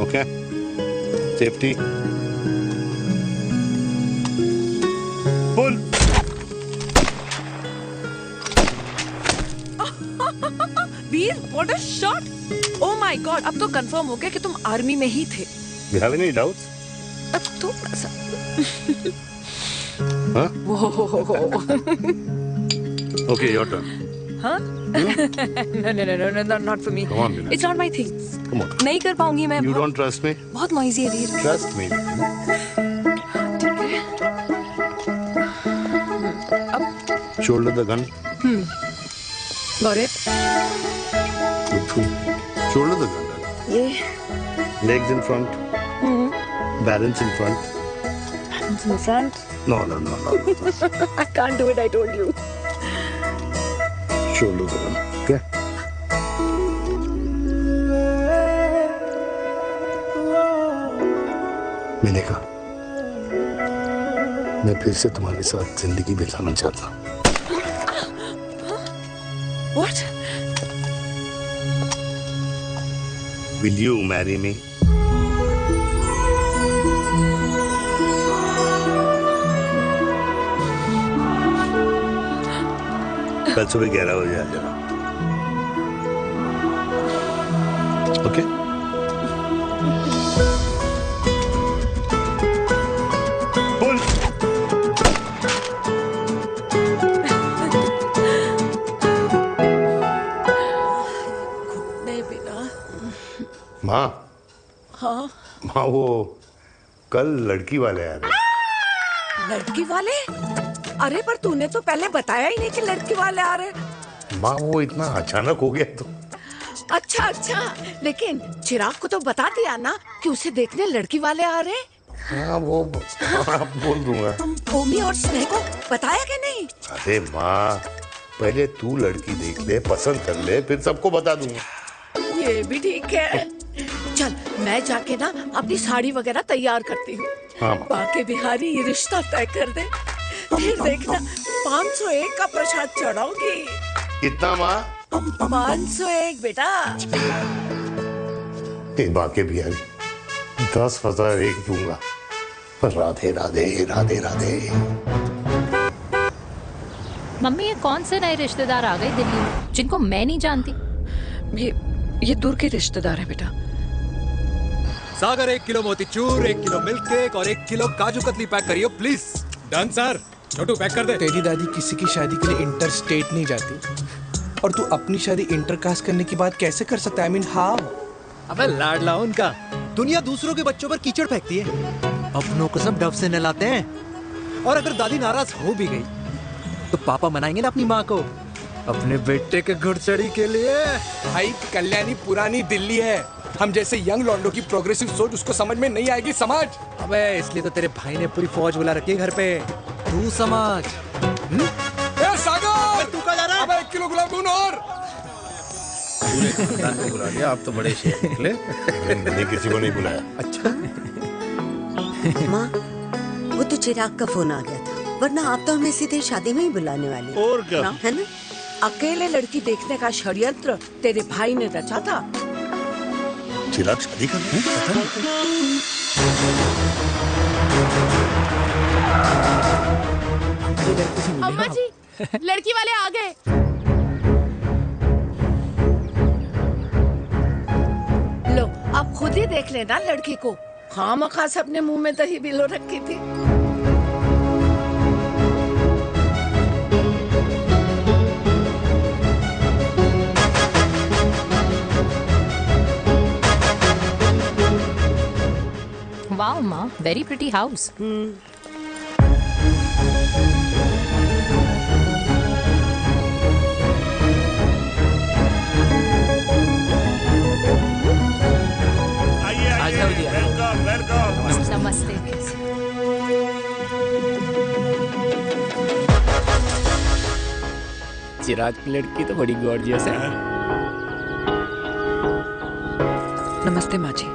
Okay. Safety. Pull. Veer, what a shot! Oh my God, अब तो कंफर्म हो गया कि तुम आर्मी में ही थे। You have any doubts? अब थोड़ा सा। Huh? Whoa. Okay, your turn. Huh? No, not for me. Come on, Vinay. It's not my thing. Come on. नहीं कर पाऊंगी मैं। You don't trust me? बहुत noisy है वीर। Trust me. Shoulder the gun. Got it. Shoulder the gun. Yeah. Legs in front. Balance in front. Balance in front. No. I can't do it. I told you. Shoulder the gun. Okay. मैंने कहा, मैं फिर से तुम्हारे साथ जिंदगी बिताना चाहता हूँ। What? Will you marry me? कल सुबह 11 बजे आ जाना। ओके? बोल। नहीं बेटा। माँ, हाँ, माँ वो कल लड़की वाले आ रहे। लड़की वाले? अरे पर तूने तो पहले बताया ही नहीं कि लड़की वाले आ रहे। माँ वो इतना अचानक हो गया तो। अच्छा, लेकिन चिराग को तो बता दिया ना कि उसे देखने लड़की वाले आ रहे। हाँ वो बोल दूंगा। ओमी और स्नेह को बताया कि नहीं? अरे माँ, पहले तू लड़की देख ले, पसंद कर ले, फिर सबको बता दूंगा। ये भी ठीक है। चल मैं जाके ना अपनी साड़ी वगैरह तैयार करती हूँ। हाँ। बाकी बिहारी ये रिश्ता तय कर दे, फिर देखना 501 का प्रसाद चढ़ाऊंगी। कितना माँ? 501 बेटा। बाकी बिहारी 10,001 दूंगा। राधे राधे राधे राधे। मम्मी, ये कौन से नए रिश्तेदार आ गए दिल्ली में जिनको मैं नहीं जानती? ये दूर के रिश्तेदार है बेटा। Sagar 1 kilo motichoor, 1 kilo milk cake और 1 किलो काजू कतली पैक करियो please. Done sir. Chhotu pack कर दे। तेरी दादी किसी की शादी के लिए इंटर स्टेट नहीं जाती, और तू अपनी शादी इंटरकास्ट करने की बात कैसे कर सकता है? I mean how? अबे लाडला उनका। दुनिया दूसरों के बच्चों पर कीचड़ फेंकती है, अपनों को सब डब से नहलाते हैं। और अगर दादी नाराज हो भी गई तो पापा मनाएंगे ना अपनी माँ को अपने बेटे के घुड़चढ़ी के लिए। भाई कल्याणी पुरानी दिल्ली है, हम जैसे यंग लॉन्डो की प्रोग्रेसिव सोच उसको समझ में नहीं आएगी। समझ? अबे इसलिए तो तेरे भाई ने पूरी फौज बुला रखी है घर पे, तू समझ। ए सागर, तू कहाँ जा रहा है? अबे 1 किलो गुलाब जामुन और। पूरे खानदान को बुला लिया, आप तो बड़े शेर निकले। मैंने किसी को नहीं बुलाया। अच्छा माँ, वो तो चिराग का फोन आ गया था, वरना आप तो हमें सीधे शादी में ही बुलाने वाली। और क्या? है ना? अकेले लड़की देखने का षड्यंत्र तेरे भाई ने रचा था। चिराग शादी कर रहा है? अम्मा जी, लड़की वाले आ गए। लो आप खुद ही देख लेना लड़की को। खामखा सबने मुंह में दही बिलो रखी थी। वाओ माँ, very pretty house. Welcome welcome. नमस्ते। चिराग की लड़की तो बड़ी गॉर्जियस है। नमस्ते माँ जी।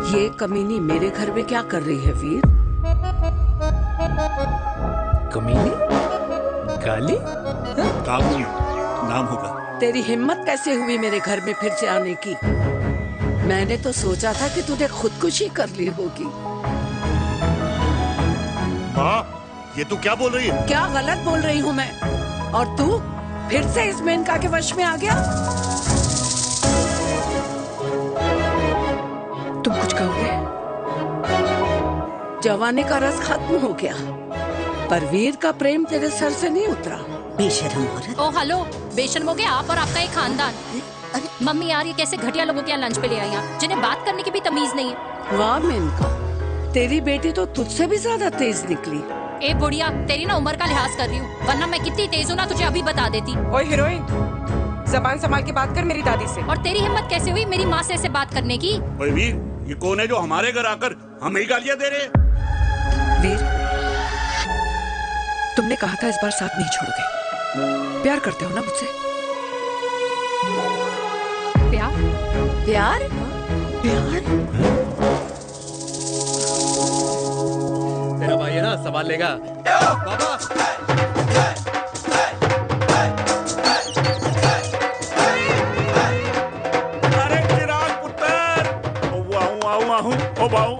ये कमीनी मेरे घर में क्या कर रही है वीर? कमीनी? गाली? काबू नाम होगा। तेरी हिम्मत कैसे हुई मेरे घर में फिर से आने की? मैंने तो सोचा था कि तूने खुदकुशी कर ली होगी। माँ, ये तू क्या बोल रही है? क्या गलत बोल रही हूँ मैं? और तू फिर से इस मेनका के वश में आ गया? तुम कुछ कहोगे? जवानी का रस खत्म हो गया, पर वीर का प्रेम तेरे सर से नहीं उतरा। बेशरम औरत। ओ हेलो, बेशर्म हो गए आप और आपका एक खानदान। मम्मी यार, ये कैसे घटिया लोगों के यहाँ लंच पे ले आई हैं, जिन्हें बात करने की भी तमीज नहीं है। वाह मेनका, तेरी बेटी तो तुझसे भी ज्यादा तेज निकली। ए बुढ़िया, तेरी ना उम्र का लिहाज कर रही हूँ, वरना मैं कितनी तेज हूँ ना तुझे अभी बता देती। ओए हीरोइन, जबान संभाल के बात कर मेरी दादी से। और तेरी हिम्मत कैसे हुई मेरी माँ से ऐसे बात करने की? ओए वीर, ये कौन है जो हमारे घर आकर हमें ही गालियां दे रहे हैं? वीर, तुमने कहा था इस बार साथ नहीं छोड़ोगे। प्यार करते हो ना मुझसे? प्यार? प्यार? प्यार? तेरा भाई है ना, संभाल लेगा। बाबा अरे चिराग पुत्र, ओ बाऊ,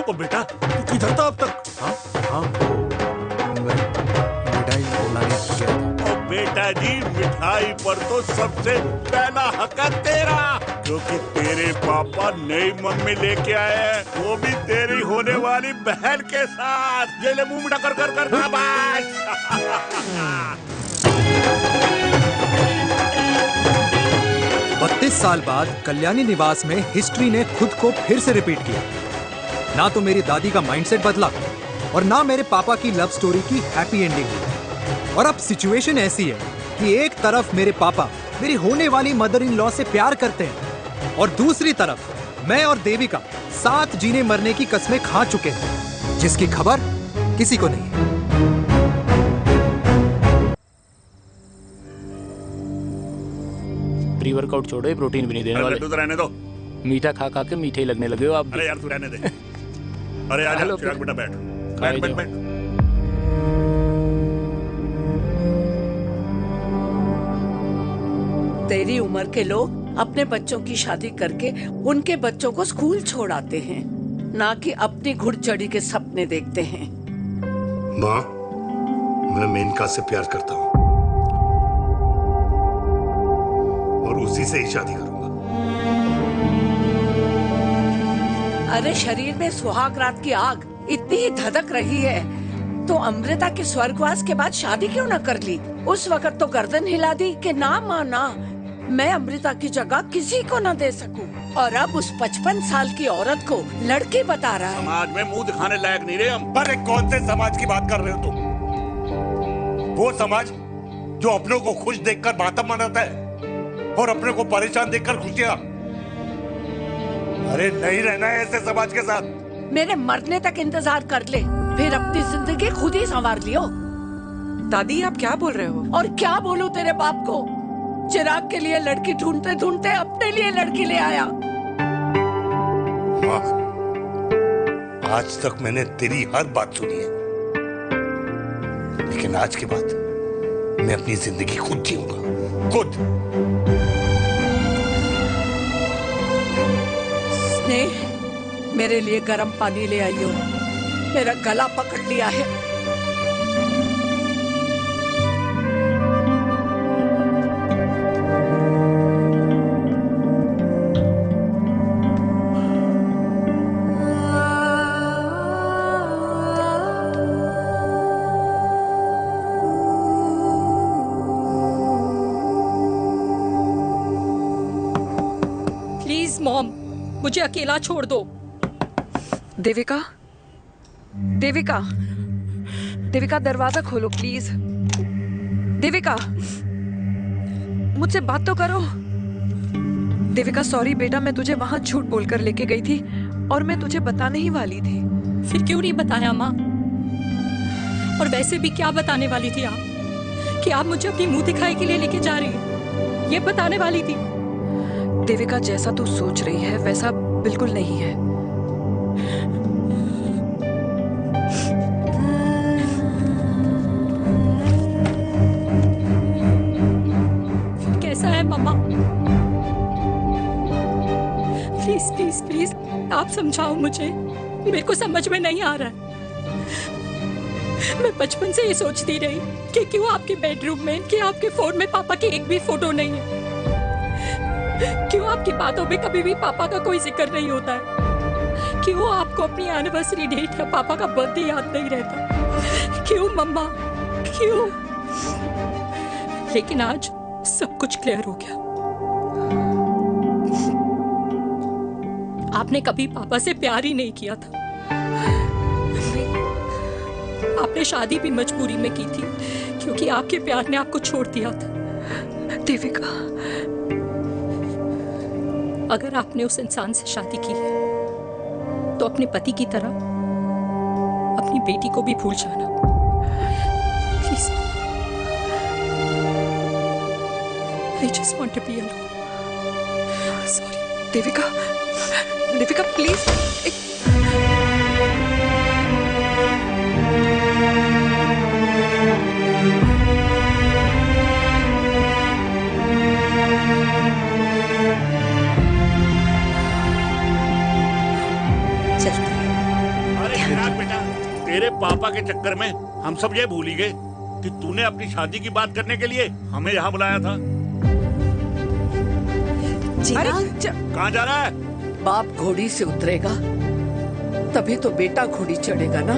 ओ बेटा तू किधर था अब तक? हाँ मिठाई लाने गया था। ओ बेटा जी, मिठाई पर तो सबसे पहला हक है तेरा, क्योंकि तेरे पापा नई मम्मी लेके आए हैं, वो भी तेरी होने वाली बहन के साथ। ये ले मुंह मीठा कर कर कर शाबाश। 32 साल बाद कल्याणी निवास में हिस्ट्री ने खुद को फिर से रिपीट किया। ना तो मेरी दादी का माइंडसेट बदला और ना मेरे पापा की लव स्टोरी की हैप्पी एंडिंग हुई। और अब सिचुएशन ऐसी है कि एक तरफ मेरे पापा मेरी होने वाली मदर इन लॉ से प्यार करते हैं और दूसरी तरफ मैं और देविका साथ जीने मरने की कस्में खा चुके हैं, जिसकी खबर किसी को नहीं है। प्री वर्कआउट छोड़ो, ये प्रोटीन भी नहीं देने वाले। तो रहने दो, मीठा खा खा के मीठे ही लगने लगे हो आप। अरे यार तू रहने दे। अरे आजा चिराग बेटा, बैठ बैठ बैठ बैठ। तेरी उम्र के लोग अपने बच्चों की शादी करके उनके बच्चों को स्कूल छोड़ाते हैं, ना कि अपनी घुड़चढ़ी के सपने देखते हैं। माँ, मैं मेनका से प्यार करता हूँ और उसी से ही शादी करूंगा। अरे शरीर में सुहाग रात की आग इतनी ही धधक रही है तो अमृता के स्वर्गवास के बाद शादी क्यों न कर ली? उस वक्त तो गर्दन हिला दी कि ना माना, मैं अमृता की जगह किसी को न दे सकूं। और अब उस 55 साल की औरत को लड़की बता रहा है। समाज में मुंह दिखाने लायक नहीं रहे हम। अरे कौन से समाज की बात कर रहे हो तुम? वो समाज जो अपनों को खुश देखकर मातम मनाता है और अपने को परेशान देखकर खुशियां। अरे नहीं रहना है ऐसे समाज के साथ। मेरे मरने तक इंतजार कर ले, फिर अपनी जिंदगी खुद ही संवार लियो। दादी आप क्या बोल रहे हो? और क्या बोलूं तेरे बाप को? चिराग के लिए लड़की ढूंढते ढूंढते अपने लिए लड़की ले आया। माँ, आज तक मैंने तेरी हर बात सुनी है, लेकिन आज के बाद मैं अपनी जिंदगी खुद जीऊंगा, खुद। स्नेह, मेरे लिए गर्म पानी ले आई हो, मेरा गला पकड़ लिया है। प्लीज मॉम, मुझे अकेला छोड़ दो। देविका, देविका, देविका दरवाजा खोलो प्लीज। देविका, मुझसे बात तो करो। देविका सॉरी बेटा, मैं तुझे वहां झूठ बोलकर लेके गई थी और मैं तुझे बताने ही वाली थी। फिर क्यों नहीं बताया माँ? और वैसे भी क्या बताने वाली थी आप? कि आप मुझे अपनी मुंह दिखाई के लिए लेके जा रही हैं, ये बताने वाली थी? देविका जैसा तू सोच रही है वैसा बिल्कुल नहीं है। कैसा है मम्मा? प्लीज प्लीज प्लीज आप समझाओ मुझे, मेरे को समझ में नहीं आ रहा है। मैं बचपन से ये सोचती रही कि क्यों आपके बेडरूम में, कि आपके फोन में पापा की एक भी फोटो नहीं है, क्यों आपकी बातों में कभी भी पापा का कोई जिक्र नहीं होता है, क्यों आपको अपनी एनिवर्सरी डेट या पापा का बर्थडे याद नहीं रहता, क्यों मम्मा, क्यों? लेकिन आज सब कुछ क्लियर हो गया। आपने कभी पापा से प्यार ही नहीं किया था। आपने शादी भी मजबूरी में की थी क्योंकि आपके प्यार ने आपको छोड़ दिया था। देविका, अगर आपने उस इंसान से शादी की है तो अपने पति की तरह अपनी बेटी को भी भूल जाना please. I just want to be alone. Sorry, Devika, Devika please. अरे चिराग बेटा, तेरे पापा के चक्कर में हम सब ये भूल ही गए कि तूने अपनी शादी की बात करने के लिए हमें यहाँ बुलाया था। कहाँ जा रहा है? बाप घोड़ी से उतरेगा तभी तो बेटा घोड़ी चढ़ेगा ना।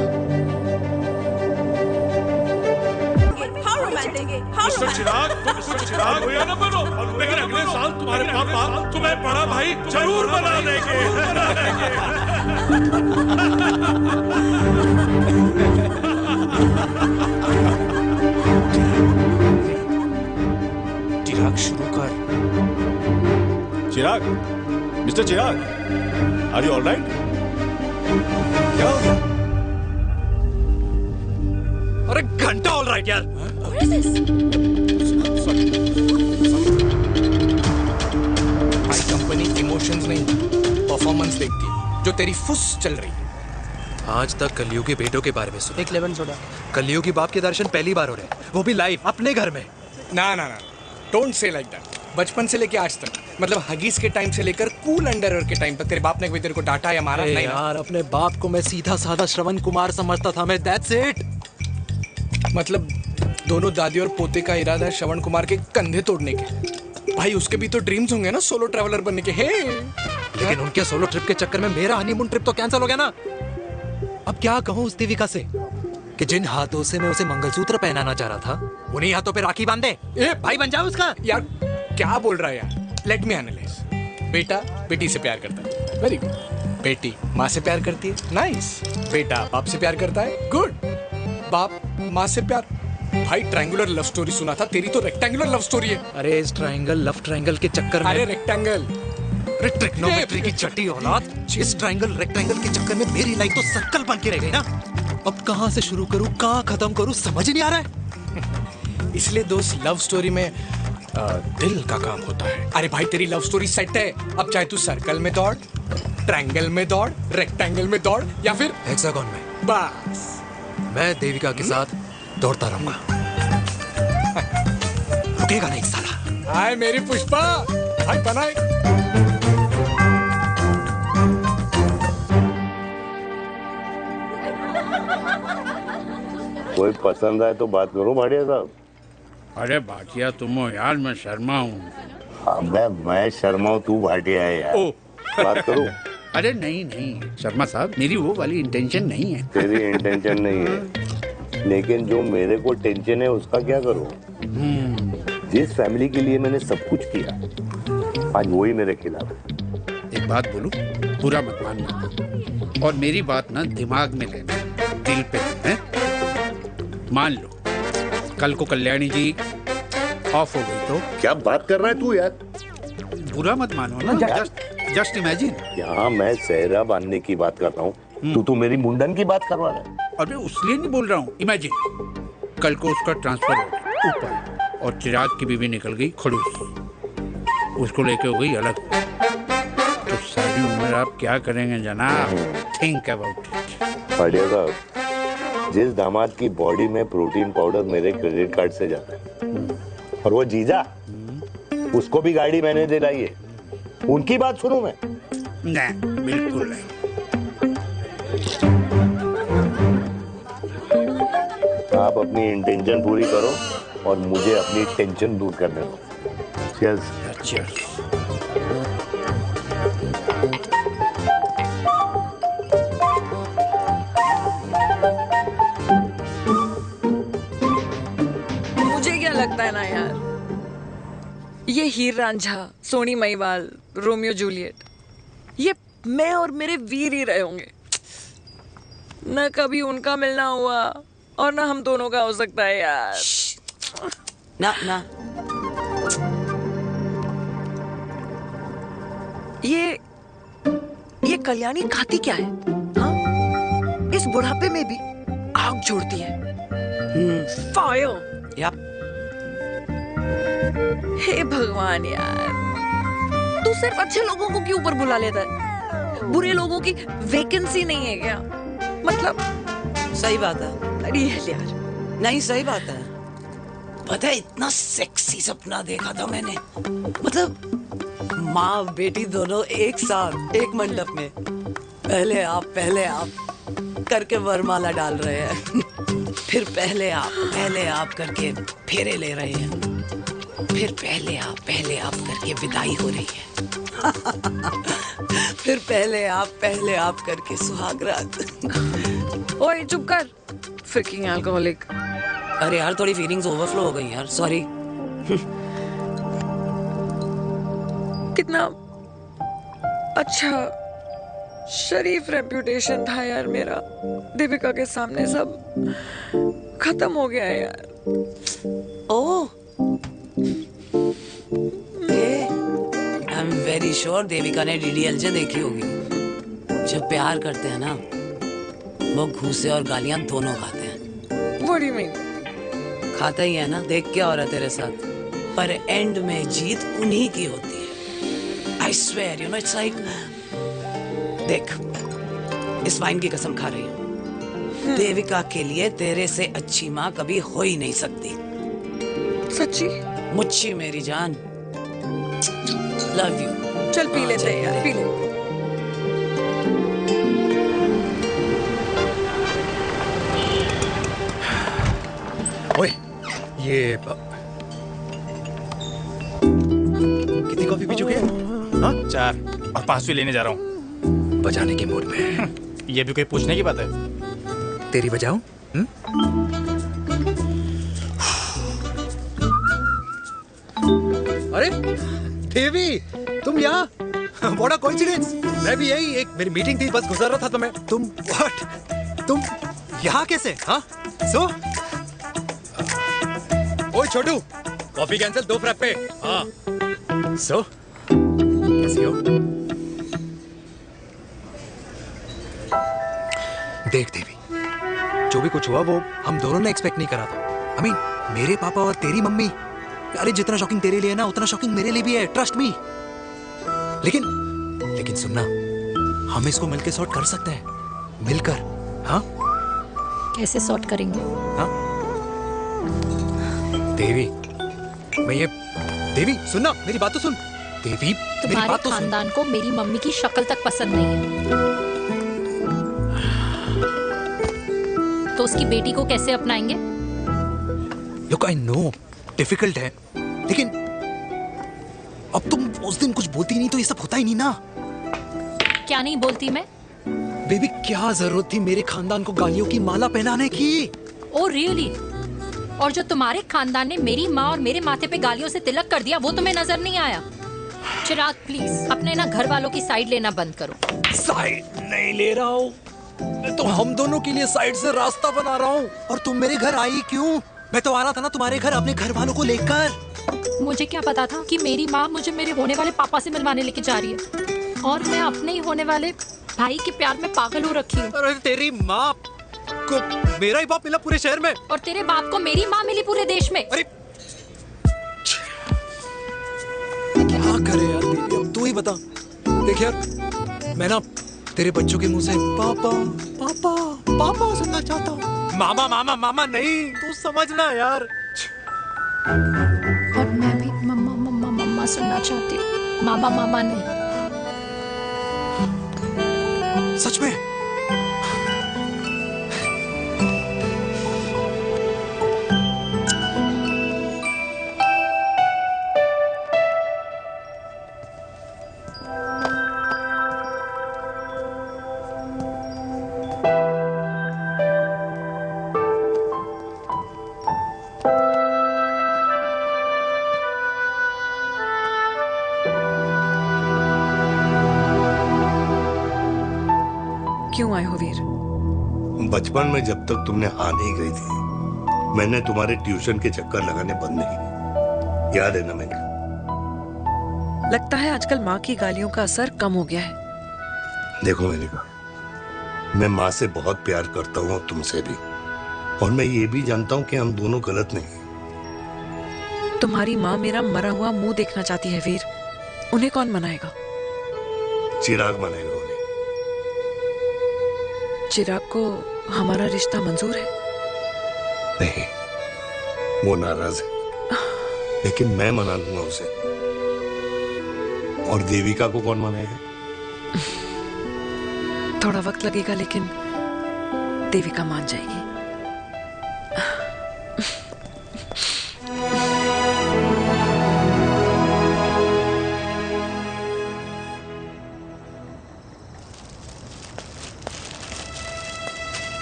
चिराग हुआ ना बनो, लेकिन अगले साल तुम्हारे पापा तुम्हें बड़ा भाई जरूर बना देंगे। चिराग शुरू कर। Chirag, mister Chirag, are you alright? क्या हो गया? अरे घंटा ऑलराइट यार। भाई कंपनी इमोशंस नहीं परफॉर्मेंस देखती है, जो तेरी फुस चल रही है। आज तक कलयुगी बेटों के बारे में सुना। एक लेमन सोडा। कलयुगी बाप के दर्शन पहली बार हो रहे हैं, वो भी लाइव अपने घर में। ना ना ना, डोंट से लाइक दैट। बचपन से लेके आज तक, मतलब हगीज के टाइम से लेकर कूल अंडरवेयर के टाइम तक तेरे बाप ने कभी तेरे को डांटा या मारा नहीं? यार अपने बाप को मैं सीधा साधा श्रवण कुमार समझता था मैं, दैट्स इट। मतलब दोनों दादी और पोते का इरादा है श्रवण कुमार के कंधे तोड़ने के। भाई उसके भी तो ड्रीम्स होंगे ना सोलो ट्रैवलर बनने के। हे लेकिन उनके सोलो ट्रिप के चक्कर में मेरा हनीमून ट्रिप तो कैंसिल हो गया ना। अब क्या कहूँ उस देविका से कि जिन हाथों से मैं उसे मंगलसूत्र पहनाना चाह रहा था उन्हीं हाथों पे राखी बांध दे। ए भाई बन जाओ उसका। यार क्या बोल रहा है यार? Let me analyse. बेटा बेटी से प्यार करता है, वेरी गुड। बेटी माँ से प्यार करती है, नाइस। बेटा बाप से प्यार करता है, गुड। बाप माँ से प्यार। भाई ट्रायंगुलर लव स्टोरी सुना था, तेरी तो रेक्टेंगुलर लव स्टोरी है। अरे इस ट्रायंगल लव ट्रायंगल के चक्कर में, अरे रेक्टेंगल ट्रिग्नोमेट्री की चट्टी औलाद, इस ट्रायंगल रेक्टेंगल के चक्कर में मेरी लाइफ तो सर्कल बन के रह गई ना। अब कहाँ से शुरू करूँ, कहाँ खत्म करूँ, समझ नहीं आ रहा है। इसलिए दोस्त लव स्टोरी में दिल का काम होता है। अरे भाई तेरी लव स्टोरी सेट है, अब चाहे तू सर्कल में दौड़, ट्रायंगल में दौड़, रेक्टेंगल में दौड़ या फिर हेक्सागोन में, बस मैं देविका के साथ दौड़ता रहूंगा। रुकेगा नहीं साला। हाय मेरी पुष्पा, हाय बनाए। कोई पसंद आए तो बात करो भाटिया साहब। अरे भाटिया तुम हो यार, मैं शर्मा हूँ। अबे मैं शर्मा हूँ, तू भाटिया है यार। बात करो। अरे नहीं नहीं शर्मा साहब, मेरी वो वाली इंटेंशन नहीं है। तेरी इंटेंशन नहीं है, लेकिन जो मेरे को टेंशन है उसका क्या करूँ? जिस फैमिली के लिए मैंने सब कुछ किया, आज वही मेरे खिलाफ है। एक बात बोलूं, बुरा मत मानना, और मेरी बात ना दिमाग में लेना, दिल पे है। मान लो कल को कल्याणी जी ऑफ हो गई तो क्या बात कर रहा है तू यार? बुरा मत मानो ना, जस्ट इमेजिन। यहाँ मैं सेहरा बांधने की बात कर रहा हूँ, तू मेरी मुंडन की बात करवा रहा है। अरे उसलिए नहीं बोल रहा हूँ, इमेजिन कल को उसका ट्रांसफर हो गया ऊपर और चिराग की बीवी निकल गई खड़ूस, उसको लेके हो गई अलग, तो सारी उम्र आप क्या करेंगे जनाब? Think about it. बढ़िया साहब, जिस दामाद की बॉडी में प्रोटीन पाउडर मेरे क्रेडिट कार्ड से जाता है, और वो जीजा, उसको भी गाड़ी मैंने दिलाई है, उनकी बात सुनूं मैं? नहीं, बिल्कुल नहीं। आप अपनी इंटेंशन पूरी करो और मुझे अपनी टेंशन दूर करने दो। Cheers. Cheers. मुझे क्या लगता है ना यार, ये हीर रांझा, सोनी महिवाल, रोमियो जूलियट, ये मैं और मेरे वीर ही रहे होंगे। न कभी उनका मिलना हुआ और ना हम दोनों का हो सकता है यार। ना ना, ये कल्याणी खाती क्या है? हाँ? इस बुढ़ापे में भी आग जोड़ती है। फायर। यार हे भगवान यार, तू सिर्फ अच्छे लोगों को क्यों ऊपर बुला लेता है? बुरे लोगों की वैकेंसी नहीं है क्या? मतलब सही बात है। अरे यार, नहीं सही बात है। पता है इतना सेक्सी सपना देखा था मैंने, मतलब माँ बेटी दोनों एक साथ एक मंडप में, पहले आप करके वरमाला डाल रहे हैं, फिर पहले आप करके फेरे ले रहे हैं, फिर पहले आप करके विदाई हो रही है, फिर पहले आप करके सुहाग रात। ओए चुप कर, फ्रिकिंग अल्कोहलिक। अरे यार थोड़ी फीलिंग्स ओवरफ्लो हो गई यार, सॉरी। कितना अच्छा शरीफ रेप्यूटेशन था यार मेरा, दीपिका के सामने सब खत्म हो गया है यार। Oh, I am very sure Devika ने डीडीएलजे देखी होगी। जब प्यार करते हैं ना, वो घूसे और गालियां दोनों खाते हैं। What do you mean? खाता ही है ना, देख क्या हो रहा है तेरे साथ, पर एंड में जीत उन्हीं की होती है। I swear, you know, it's like, देख, इस वाइन की कसम खा रही हूँ, देविका के लिए तेरे से अच्छी माँ कभी हो ही नहीं सकती। सच्ची? मुच्छी मेरी जान, लव यू। चल पी लेते हैं यार, पी ले। ओए, ये कितनी कॉफी पी चुके हैं? हाँ? 4 और 5वीं लेने जा रहा हूँ। बजाने के मूड पे। ये भी कोई पूछने की बात है? तेरी बजाऊं? अरे देवी, तुम यहाँ? What a coincidence! मैं भी यही, एक मेरी मीटिंग थी, बस गुजर रहा था तो मैं। तुम यहाँ कैसे? हाँ? सो? ओए छोटू, कॉफी कैंसिल, 2 फ्रैप्पे। हाँ। सो? कैसी हो? देख देवी, जो भी कुछ हुआ वो हम दोनों ने एक्सपेक्ट नहीं करा था। I mean, मेरे पापा और तेरी मम्मी, अरे जितना शॉकिंग तेरे लिए है ना, उतना शॉकिंग मेरे लिए भी है, ट्रस्ट मी। लेकिन सुनना, हम इसको मिलकर सॉर्ट कर सकते हैं, मिलकर। हाँ? कैसे सॉर्ट करेंगे? हाँ? देवी, देवी सुनना, मेरी बात तो सुन। देवी, मेरी तुम्हारे बात तो सुन। खानदान को मेरी मम्मी की शक्ल तक पसंद नहीं है, तो उसकी बेटी को कैसे अपनाएंगे? Look, I know, डिफिकल्ट है, लेकिन अब तुम उस दिन कुछ बोलती नहीं तो ये सब होता ही नहीं ना। क्या नहीं बोलती मैं? बेबी, क्या जरूरत थी मेरे खानदान को गालियों की माला पहनाने की? Oh really? और जो तुम्हारे खानदान ने मेरी माँ और मेरे माथे पे गालियों से तिलक कर दिया, वो तुम्हें नजर नहीं आया? चिराग प्लीज अपने ना घर वालों की साइड लेना बंद करो। साइड नहीं ले रहा हूँ, मैं तो हम दोनों के लिए साइड से रास्ता बना रहा हूँ। और तुम मेरे घर आई क्यों? मैं तो आ रहा था ना तुम्हारे घर अपने घर वालों को लेकर। मुझे क्या पता था कि मेरी माँ मुझे मेरे होने वाले पापा से मिलवाने लेके जा रही है, और मैं अपने ही होने वाले भाई के प्यार में पागल हो रखी हूँ। अरे तेरी माँ को मेरा ही बाप मिला पूरे शहर में, और तेरे बाप को मेरी माँ मिली पूरे देश में। अरे क्या करे यार दीदी, अब तू ही बता। देख यार, मैं ना तेरे बच्चों के मुंह से पापा पापा पापा सुनना चाहता हूँ, मामा मामा मामा नहीं, तू समझना यार। और मैं भी मम्मा मम्मा मम्मा सुनना चाहती हूँ, मामा मामा नहीं। सच में? क्यों आए हो वीर? बचपन में जब तक तुमने हाँ नहीं कही थी, मैंने तुम्हारे ट्यूशन के चक्कर लगाने बंद नहीं किए। याद है ना मैंने? लगता है आजकल माँ की गालियों का असर कम हो गया है। देखो मेनका, मैं माँ से बहुत प्यार करता हूँ और तुमसे भी, और मैं ये भी जानता हूँ कि हम दोनों गलत नहीं। तुम्हारी माँ मेरा मरा हुआ मुंह देखना चाहती है वीर, उन्हें कौन मनाएगा? चिराग मनाएगा उन्हें। चिराग को हमारा रिश्ता मंजूर है? नहीं, वो नाराज है, लेकिन मैं मना दूंगा उसे। और देविका को कौन मनाएगा? थोड़ा वक्त लगेगा, लेकिन देविका मान जाएगी।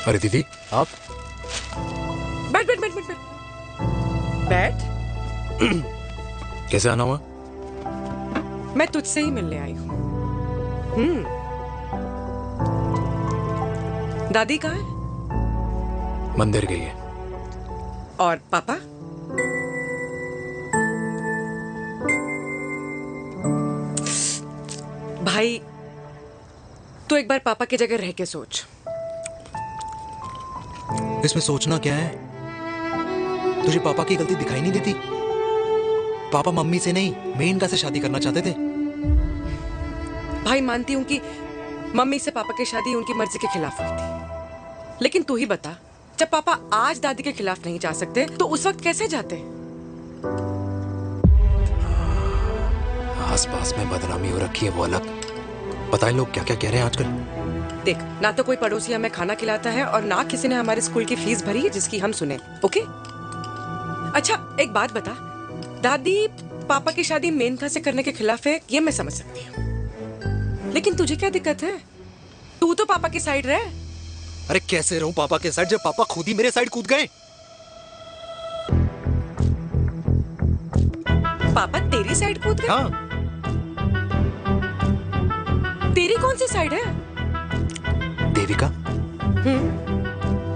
अरे दीदी, आप? बैठ बैठ बैठ बैठ बैठ। कैसे आना हुआ? मैं तुझसे ही मिलने आई हूँ। दादी कहाँ है? मंदिर गई है। और पापा? भाई, तू एक बार पापा की जगह रह के सोच। इसमें सोचना क्या है? तुझे पापा की गलती दिखाई नहीं देती? पापा मम्मी से नहीं, मेनका से शादी करना चाहते थे। भाई, मानती हूं कि मम्मी से पापा की शादी उनकी मर्जी के खिलाफ हुई थी, लेकिन तू ही बता, जब पापा आज दादी के खिलाफ नहीं जा सकते तो उस वक्त कैसे जाते? आसपास में बदनामी हो रखी है, वो अलग। पता है लोग क्या क्या कह रहे हैं आजकल? देख, ना तो कोई पड़ोसी हमें खाना खिलाता है और ना किसी ने हमारे स्कूल की फीस भरी है जिसकी हम सुने। ओके? अच्छा, एक बात बता, दादी पापा की शादी मेनका से करने के खिलाफ है, ये मैं समझ सकती हूँ, लेकिन तुझे क्या दिक्कत है? तू तो पापा की साइड रहे। अरे कैसे रहूं पापा के साइड जब पापा खुद ही मेरे साइड कूद गए? पापा तेरी साइड कूद गए? हाँ। तेरी कौन सी साइड है? देविका।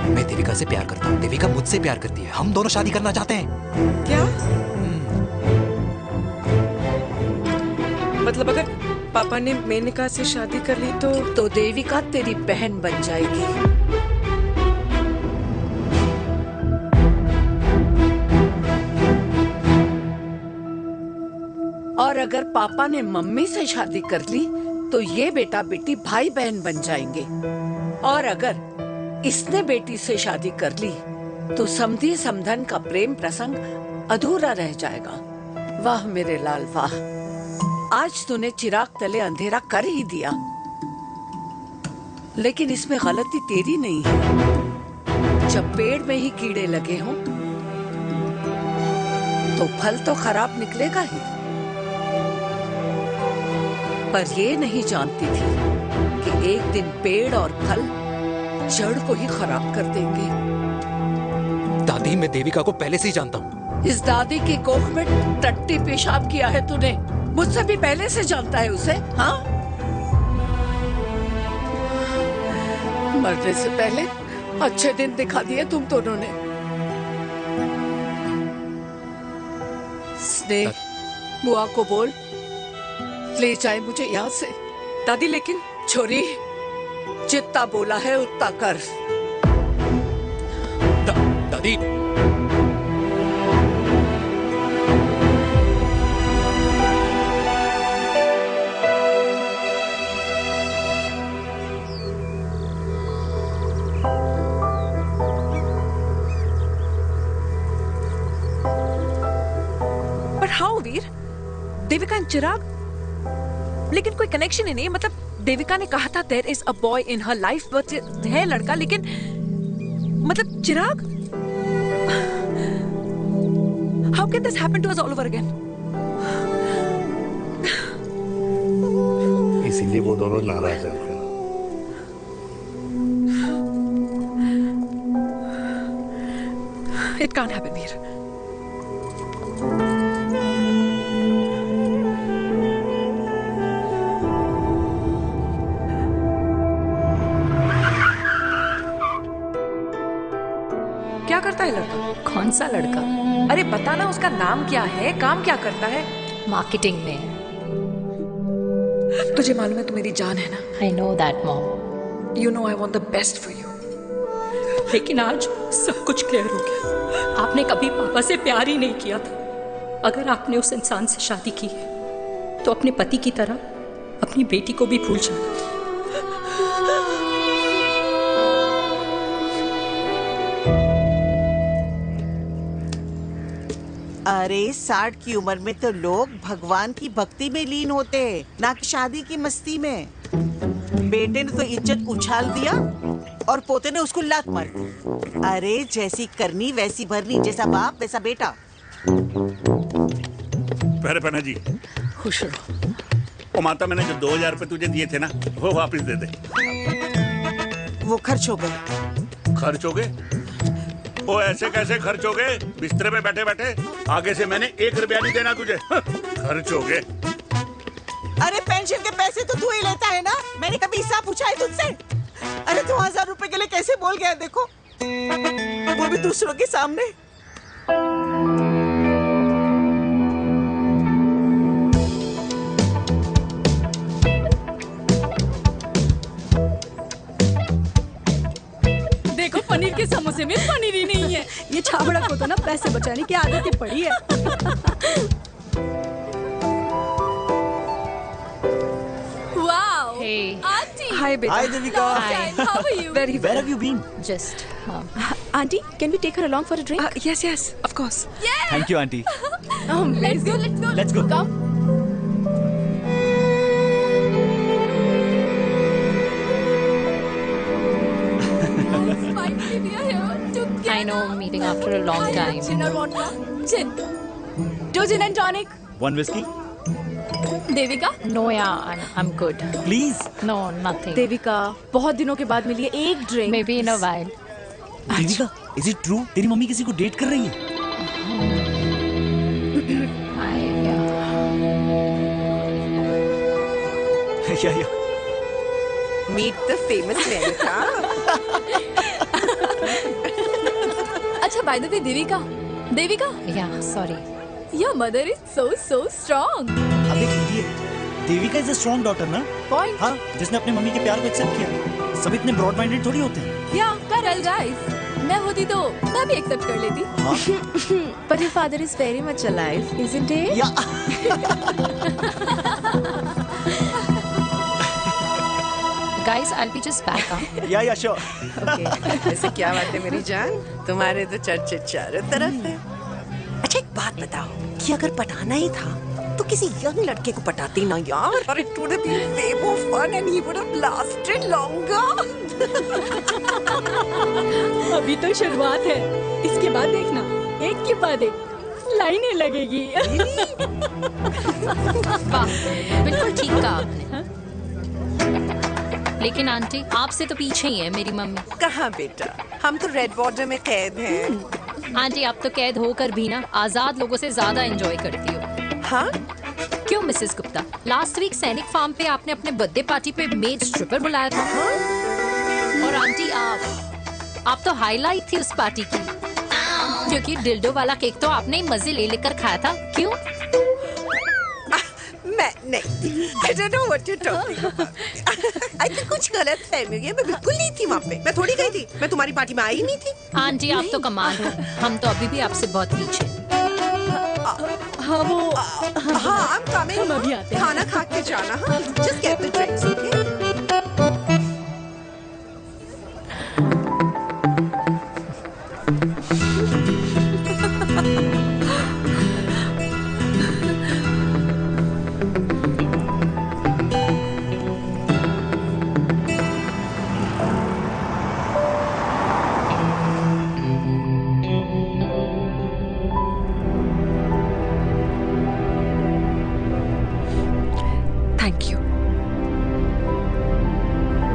मैं देविका से प्यार करता हूँ, देविका मुझसे प्यार करती है, हम दोनों शादी करना चाहते हैं। क्या? मतलब अगर पापा ने मेनका से शादी कर ली तो देविका तेरी बहन बन जाएगी। और अगर पापा ने मम्मी से शादी कर ली तो ये बेटा बेटी भाई बहन बन जाएंगे। और अगर इसने बेटी से शादी कर ली तो समधी समधन का प्रेम प्रसंग अधूरा रह जाएगा। वाह मेरे लाल वाह, आज तूने चिराग तले अंधेरा कर ही दिया। लेकिन इसमें गलती तेरी नहीं है। जब पेड़ में ही कीड़े लगे हों तो फल तो खराब निकलेगा ही। पर ये नहीं जानती थी कि एक दिन पेड़ और फल जड़ को ही खराब कर देंगे। दादी मैं देविका को पहले से ही जानता हूँ। इस दादी की कोख में टट्टी पेशाब किया है तूने, मुझसे भी पहले से जानता है उसे। हाँ, मरने से पहले अच्छे दिन दिखा दिए तुम दोनों ने। स्नेह, बुआ को बोल ले जाए मुझे यहाँ से। दादी लेकिन छोरी, जितना बोला है उतना कर। दादी पर हाउ वीर, देविका एंड चिराग, लेकिन कोई कनेक्शन ही नहीं। मतलब देविका ने कहा था there is a boy in her life, but है लड़का, लेकिन मतलब Chirag, how can this happen to us all over again? इसीलिए वो दोनों नाराज हैं। It can't happen Veer. क्या करता है लड़का? कौन सा लड़का? अरे बता ना, उसका नाम क्या है, काम क्या करता है? मार्केटिंग में। तुझे मालूम है तू मेरी जान है ना? I know that mom. You know I want the best for you. लेकिन आज सब कुछ क्लियर हो गया। आपने कभी पापा से प्यार ही नहीं किया था। अगर आपने उस इंसान से शादी की है तो अपने पति की तरह अपनी बेटी को भी भूल जाना। अरे 60 की उम्र में तो लोग भगवान की भक्ति में लीन होते हैं, ना कि शादी की मस्ती में। बेटे ने तो इज्जत उछाल दिया और पोते ने उसको लात मार दी। अरे जैसी करनी वैसी भरनी, जैसा बाप वैसा बेटा। पहले पन्ना जी खुश रहो। ओ माता, मैंने जो 2000 रुपए तुझे दिए थे ना, वो वापस दे दे। वो खर्च हो गए। खर्च हो गए? ओ ऐसे कैसे खर्च हो गए? बिस्तर पे बैठे बैठे। आगे से मैंने 1 रुपया नहीं देना तुझे। खर्च हो गए। अरे पेंशन के पैसे तो तू ही लेता है ना, मैंने कभी हिसाब पूछा है तुझसे? अरे 2000 रुपए के लिए कैसे बोल गया देखो, वो भी दूसरों के सामने। देखो पनीर के समोसे में पनीर ही नहीं है। ये छाबड़ा को तो ना पैसे बचाने की आदत ही पड़ी है। Wow! Hey. Auntie! Hi, beta. Hi, Devika. Hi. How are you? Very Where good. have you been? Just. Auntie, can we take her along for a drink? Yes, yes, of course. Yeah! Thank you, auntie. Let's go, let's go. Let's go. Come. Finally, we are here together. I know, meeting after a long time. Gin or vodka? Gin. 2 gin and tonic. One whisky? Devika? No, yeah, I'm good. Please. No, nothing. Devika, बहुत दिनों के बाद मिली है, एक drink. Maybe in a while. Devika, is it true? तेरी mummy किसी को date कर रही है? या। Meet the famous Menika. अच्छा, by the way, Devika? Yeah, sorry. Your mother is so strong. अब एक idiot. Devika is a strong daughter ना? Point. हाँ, जिसने अपने मम्मी के प्यार को एक्सेप्ट किया। सब इतने ब्रॉड माइंडेड थोड़ी होते हैं। Yeah, Karel, guys. मैं होती तो मैं भी एक्सेप्ट कर लेती। But your father is very much alive, isn't he? Guys, I'll be just back. Yeah, sure. Okay. ऐसे क्या बात है मेरी जान? तुम्हारे तो चर्चे चारों तरफ है। अच्छा एक बात बताओ कि अगर पटाना ही था तो किसी यंग लड़के को पटाती ना यार। और it would have been way more fun and he would have lasted longer. अभी तो शुरुआत है, इसके बाद देखना एक के बाद एक लाइनें लगेगी। वाह, बिल्कुल ठीक कहा आपने। लेकिन आंटी, आपसे तो पीछे ही है मेरी मम्मी। कहाँ बेटा, हम तो रेड वाटर में कैद हैं। आंटी, आप तो कैद होकर भी ना आजाद लोगों से ज्यादा एंजॉय करती हो। हाँ? क्यों मिसेस गुप्ता, लास्ट वीक सैनिक फार्म पे आपने अपने बर्थडे पार्टी पे मेड स्ट्रिपर बुलाया था। और आंटी, आप तो हाईलाइट थी उस पार्टी की, क्योंकि डिल्डो वाला केक तो आपने मजे ले लेकर खाया था। क्यों? मैं नहीं, I don't know what you're talking about. I think कुछ गलत फहमी हुई है। मैं बिल्कुल नहीं थी वहाँ पे। मैं थोड़ी गई थी। मैं तुम्हारी पार्टी में आई ही नहीं थी। आंटी, आप तो कमाल हो, हम तो अभी भी आपसे बहुत पीछे। हाँ, I'm coming. हम अभी आते हैं। खाना खा के जाना। हाँ, just get the drinks, okay?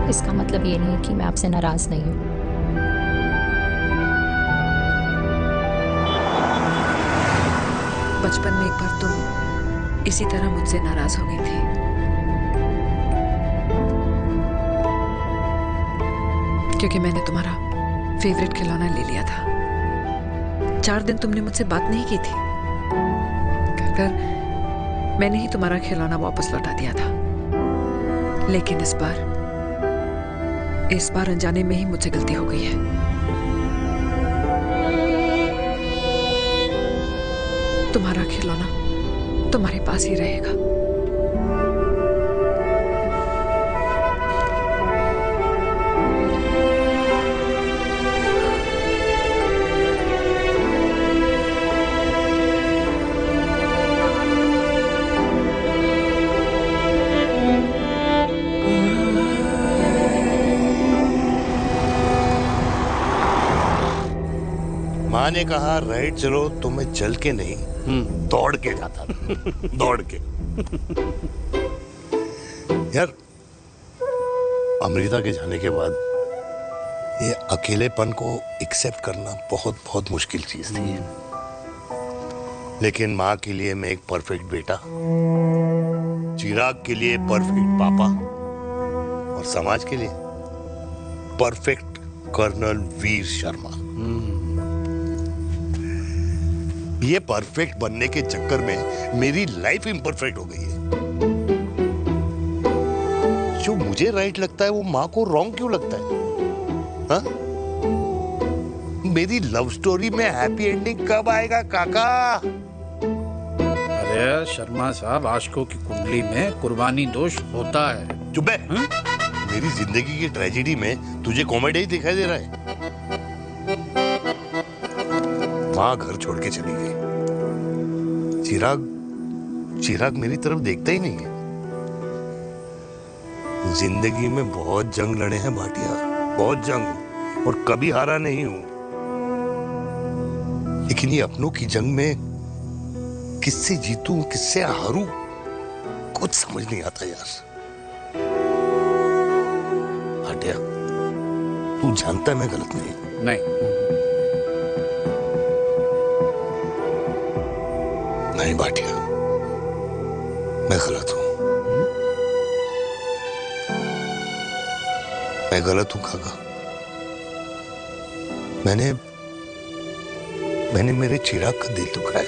इसका मतलब ये नहीं कि मैं आपसे नाराज नहीं हूँ। बचपन में एक बार तुम इसी तरह मुझसे नाराज हो गई थी। क्योंकि मैंने तुम्हारा फेवरेट खिलौना ले लिया था। 4 दिन तुमने मुझसे बात नहीं की थी। कहकर मैंने ही तुम्हारा खिलौना वापस लौटा दिया था। लेकिन इस बार अनजाने में ही मुझसे गलती हो गई है। तुम्हारा खिलौना तुम्हारे पास ही रहेगा। माँ ने कहा राइट चलो, तो मैं चल के नहीं दौड़ के जाता था। दौड़ के। यार, अमृता के जाने के बाद ये अकेलेपन को एक्सेप्ट करना बहुत बहुत मुश्किल चीज थी। लेकिन माँ के लिए मैं एक परफेक्ट बेटा, चिराग के लिए परफेक्ट पापा और समाज के लिए परफेक्ट कर्नल वीर शर्मा। ये परफेक्ट बनने के चक्कर में मेरी लाइफ इम्परफेक्ट हो गई है। जो मुझे राइट लगता है वो माँ को रॉन्ग क्यों लगता है? हाँ? मेरी लव स्टोरी में हैप्पी एंडिंग कब आएगा काका? अरे शर्मा साहब, आशिकों की कुंडली में कुर्बानी दोष होता है। चुप है। मेरी जिंदगी की ट्रेजेडी में तुझे कॉमेडी ही दिखाई दे रहा है। माँ घर छोड़ के चली गई। चिराग मेरी तरफ देखता ही नहीं है। जिंदगी में बहुत जंग लड़े हैं भाटिया, बहुत जंग, और कभी हारा नहीं हूं। लेकिन ये अपनों की जंग में किससे जीतूं किससे हारूं कुछ समझ नहीं आता यार। भाटिया तू जानता है मैं गलत नहीं। नहीं भाटिया मैं गलत हूं। मैं गलत हूं काका। मैंने मेरे चिराग का दिल दुखाया है।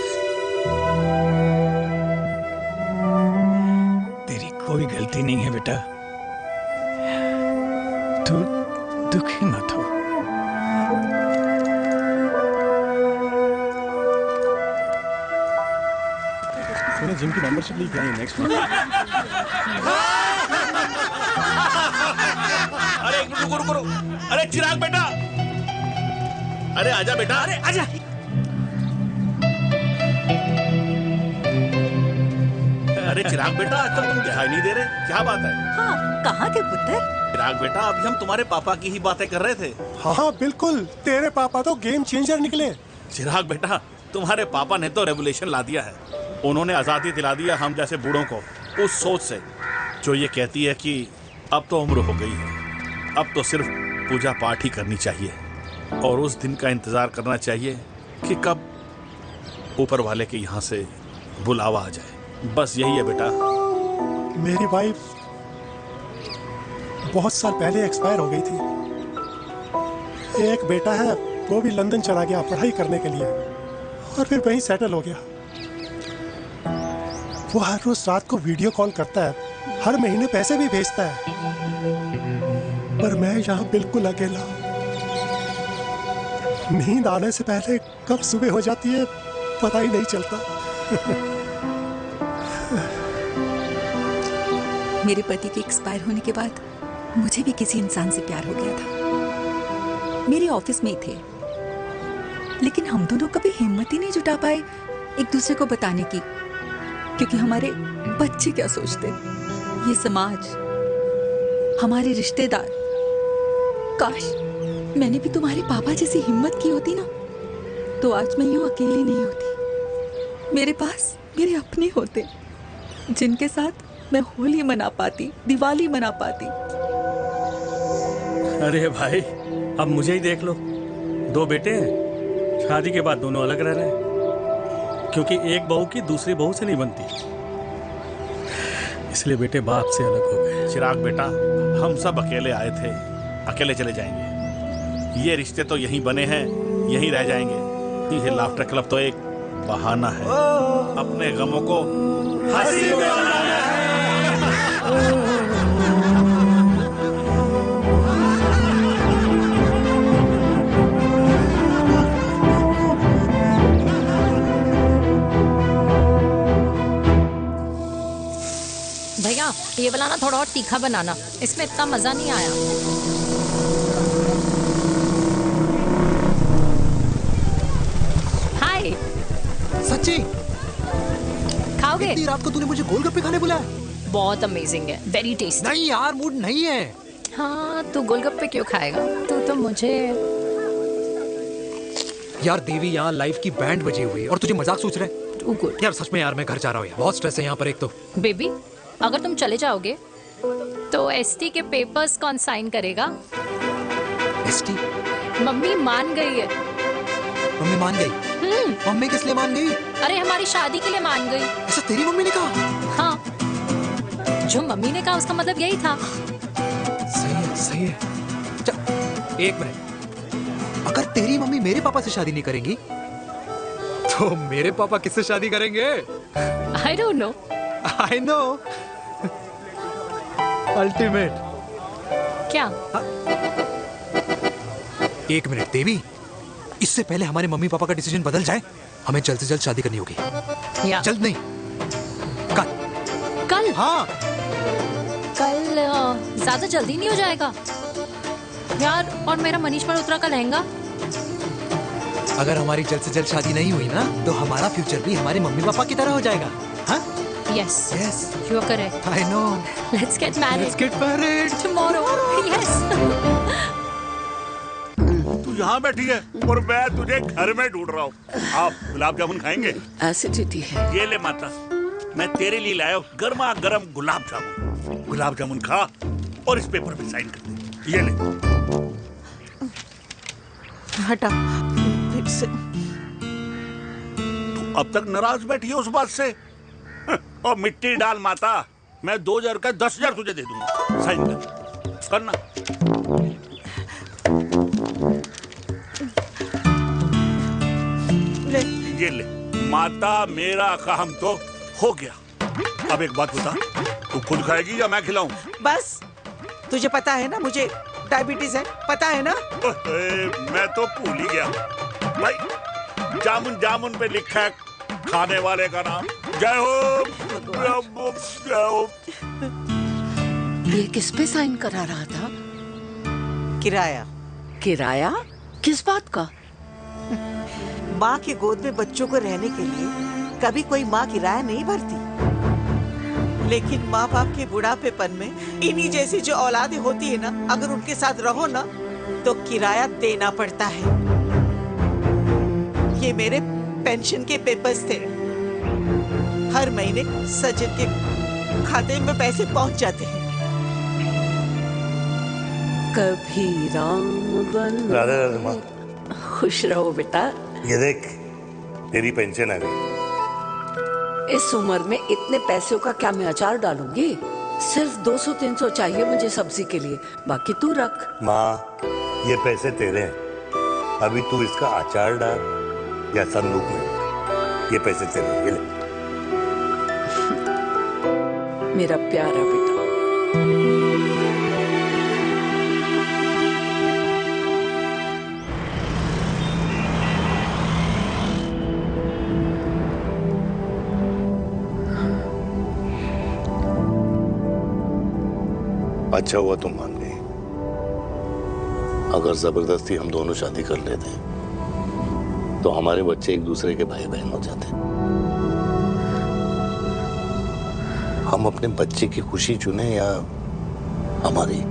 तेरी कोई गलती नहीं है बेटा, तू दुखी मत हो। मैंने जिम की मेंबरशिप ली क्या है नेक्स्ट मंथ? अरे रुको रुको रुको, अरे चिराग बेटा, अरे आजा बेटा, अरे आजा। अरे चिराग बेटा आजकल तुम दिखाई नहीं दे रहे, क्या बात है? हाँ, कहाँ थे पुत्र? चिराग बेटा अभी हम तुम्हारे पापा की ही बातें कर रहे थे। हाँ बिल्कुल, तेरे पापा तो गेम चेंजर निकले। चिराग बेटा तुम्हारे पापा ने तो रेवोल्यूशन ला दिया है। उन्होंने आज़ादी दिला दिया हम जैसे बूढ़ों को उस सोच से जो ये कहती है कि अब तो उम्र हो गई है, अब तो सिर्फ पूजा पाठ ही करनी चाहिए और उस दिन का इंतज़ार करना चाहिए कि कब ऊपर वाले के यहाँ से बुलावा आ जाए। बस यही है बेटा। मेरी वाइफ बहुत साल पहले एक्सपायर हो गई थी। एक बेटा है, वो भी लंदन चला गया पढ़ाई करने के लिए और फिर वहीं सेटल हो गया। वो हर रोज रात को वीडियो कॉल करता है, हर महीने पैसे भी भेजता है, पर मैं यहाँ बिल्कुल अकेला हूँ। नींद आने से पहले कब सुबह हो जाती है पता ही नहीं चलता। मेरे पति के एक्सपायर होने के बाद मुझे भी किसी इंसान से प्यार हो गया था। मेरे ऑफिस में ही थे, लेकिन हम दोनों कभी हिम्मत ही नहीं जुटा पाए एक दूसरे को बताने की, क्योंकि हमारे बच्चे क्या सोचते, ये समाज, हमारे रिश्तेदार। काश मैंने भी तुम्हारे पापा जैसी हिम्मत की होती ना, तो आज मैं यूं अकेली नहीं होती। मेरे पास मेरे अपने होते जिनके साथ मैं होली मना पाती, दिवाली मना पाती। अरे भाई अब मुझे ही देख लो, 2 बेटे हैं, शादी के बाद दोनों अलग रह रहे हैं, क्योंकि एक बहू की दूसरी बहू से नहीं बनती, इसलिए बेटे बाप से अलग हो गए। चिराग बेटा हम सब अकेले आए थे, अकेले चले जाएंगे। ये रिश्ते तो यहीं बने हैं, यहीं रह जाएंगे। ये लाफ्टर क्लब तो एक बहाना है अपने गमों को हंसी में बनाना है। भैया ये वाला ना थोड़ा और तीखा बनाना, इसमें इतना मजा नहीं आया। हाय सच्ची खाओगे? इतनी रात को तूने मुझे गोलगप्पे खाने बुलाया? बहुत अमेजिंग है, वेरी टेस्टी। नहीं यार, मूड नहीं है। हाँ तू गोलगप्पे क्यों खाएगा? तू तो मुझे यार देवी, यहाँ लाइफ की बैंड बजी हुई है और तुझे मजाक सोच रहे? यार सच में यार, मैं घर जा रहा हूँ यार, बहुत स्ट्रेस है यहाँ पर। एक तो बेबी अगर तुम चले जाओगे तो एसटी के पेपर्स कौन साइन करेगा? एसटी? मम्मी मान गई है। मम्मी मान गई? मम्मी किस लिए मान गई? अरे हमारी शादी के लिए मान गई। ऐसा तेरी मम्मी ने कहा? हाँ, जो मम्मी ने कहा उसका मतलब यही था। सही है, सही है। एक मिनट, अगर तेरी मम्मी मेरे पापा से शादी नहीं करेंगी तो मेरे पापा किससे शादी करेंगे? I don't know. I know. Ultimate. क्या? एक मिनट देवी, इससे पहले हमारे मम्मी पापा का डिसीजन बदल जाए, हमें जल्द से जल्द शादी करनी होगी। या जल्द नहीं, कल। कल? हाँ कल ज्यादा जल्दी नहीं हो जाएगा यार? और मेरा मनीष मल्होत्रा का लहंगा? अगर हमारी जल्द से जल्द शादी नहीं हुई ना, तो हमारा फ्यूचर भी हमारे मम्मी पापा की तरह हो जाएगा। हाँ? Yes. Yes. You are correct. I know. Let's get married. Let's get married tomorrow. Yes. तू यहाँ बैठी है और मैं तुझे घर में ढूंढ रहा हूँ। आप गुलाब जामुन खाएंगे? एसिडिटी है। ये ले माता, मैं तेरे लिए लाया हूँ गर्मा गर्म गुलाब जामुन। गुलाब जामुन खा और इस पेपर पे साइन कर दे। ये ले। हटा फिर से। तू अब तक नाराज बैठी है उस बात से? और मिट्टी डाल माता, मैं 2000 का 10,000 तुझे दे दूंगा। साइन कर, करना। ये ले माता, मेरा काम तो हो गया। अब एक बात बता, तू खुद खाएगी या मैं खिलाऊं? बस तुझे पता है ना मुझे डायबिटीज है, पता है ना? मैं तो भूल ही गया भाई। जामुन जामुन पे लिखा है खाने वाले का नाम। जय हो, जय हो। ये किस पे साइन करा रहा था? किराया। किराया? किस बात का? माँ की गोद में बच्चों को रहने के लिए कभी कोई माँ किराया नहीं भरती, लेकिन माँ बाप के बुढ़ापेपन में इन्हीं जैसी जो औलादें होती है ना, अगर उनके साथ रहो ना तो किराया देना पड़ता है। ये मेरे पेंशन के पेपर्स थे। हर महीने सचिन के खाते में पैसे पहुंच जाते हैं। कभी राम बन। राधे राधे माँ। खुश रहो बेटा। ये देख, तेरी पेंशन आ गई। इस उम्र में इतने पैसों का क्या मैं अचार डालूंगी? सिर्फ 200-300 चाहिए मुझे सब्जी के लिए, बाकी तू रख। माँ, ये पैसे तेरे हैं। अभी तू इसका अचार डाल या संदूक में रख। ये पैसे तेरे हैं, ये ले। मेरा प्यारा बेटा। अच्छा हुआ तुम मान गई। अगर जबरदस्ती हम दोनों शादी कर लेते तो हमारे बच्चे एक दूसरे के भाई बहन हो जाते। हम अपने बच्चे की खुशी चुने या हमारी?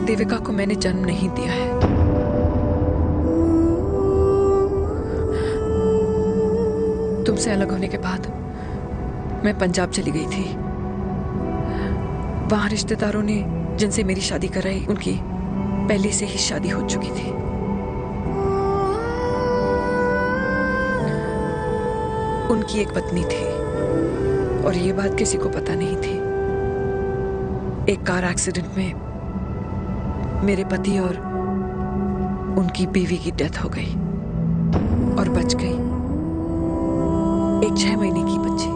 देविका को मैंने जन्म नहीं दिया है। तुमसे अलग होने के बाद मैं पंजाब चली गई थी। वहां रिश्तेदारों ने जिनसे मेरी शादी कराई, उनकी पहले से ही शादी हो चुकी थी। उनकी एक पत्नी थी और ये बात किसी को पता नहीं थी। एक कार एक्सीडेंट में मेरे पति और उनकी बीवी की डेथ हो गई और बच गई एक 6 महीने की बच्ची,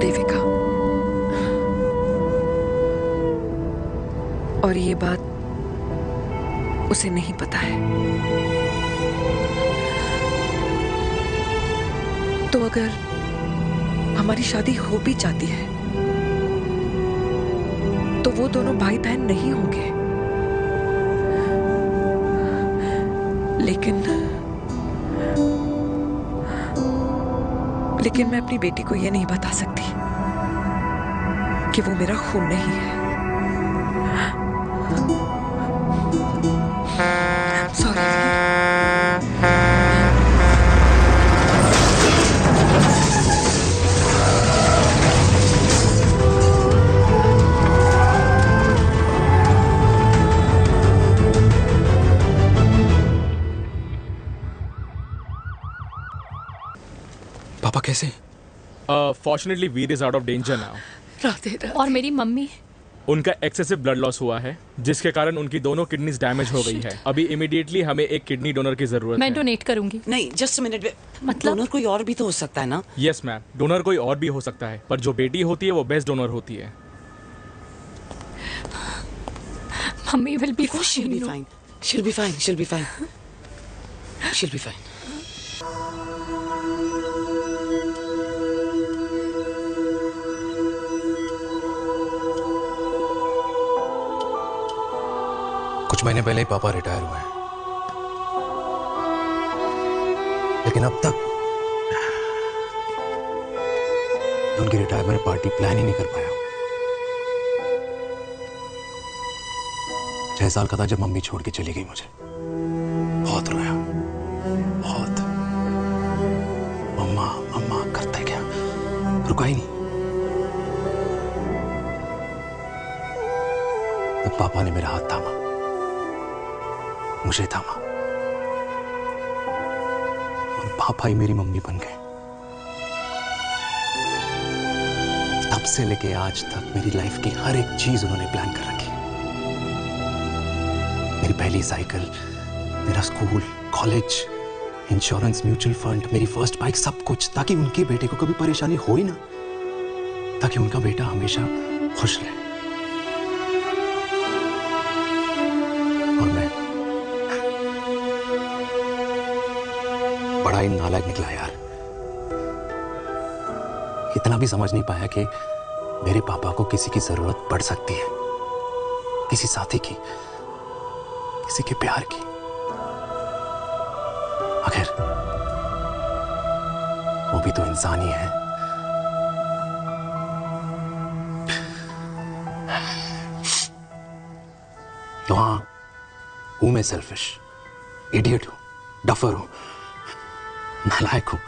देविका। और ये बात उसे नहीं पता है। तो अगर हमारी शादी हो भी जाती है तो वो दोनों भाई बहन नहीं होंगे। लेकिन मैं अपनी बेटी को ये नहीं बता सकती कि वो मेरा खून नहीं है। सॉरी। पापा कैसे? Fortunately Veer is out of danger now. Radhe Radhe. और मेरी मम्मी? उनका एक्सेसिव ब्लड लॉस हुआ है जिसके कारण उनकी दोनों किडनीज डैमेज हो गई है। अभी इमीडिएटली हमें एक किडनी डोनर की जरूरत मैं है। डोनेट करूंगी। नहीं, जस्ट मिनट। मतलब डोनर कोई और भी तो हो सकता है ना? यस मैम, डोनर कोई और भी हो सकता है, पर जो बेटी होती है वो बेस्ट डोनर होती है। Mummy will be she'll be fine. She'll be fine. She'll be fine. She'll be fine. कुछ महीने पहले ही पापा रिटायर हुए हैं, लेकिन अब तक उनकी रिटायरमेंट पार्टी प्लान ही नहीं कर पाया। 6 साल का था जब मम्मी छोड़ के चली गई मुझे। बहुत रोया, बहुत। मम्मा मम्मा करता क्या, रुका ही नहीं। तब पापा ने मेरा हाथ थामा, मुझे थामा, और पापा ही मेरी मम्मी बन गए। तब से लेके आज तक मेरी लाइफ की हर एक चीज उन्होंने प्लान कर रखी। मेरी पहली साइकिल, मेरा school, college, insurance, mutual fund, मेरी फर्स्ट बाइक, सब कुछ, ताकि उनके बेटे को कभी परेशानी हो ही ना, ताकि उनका बेटा हमेशा खुश रहे। और मैं बड़ा ही नालायक निकला यार। इतना भी समझ नहीं पाया कि मेरे पापा को किसी की जरूरत पड़ सकती है, किसी साथी की, किसी के प्यार की। आखिर वो भी तो इंसान ही है। तो हाँ, हूं मैं सेल्फिश, इडियट हूं, डफर हूं, नालायक हूं,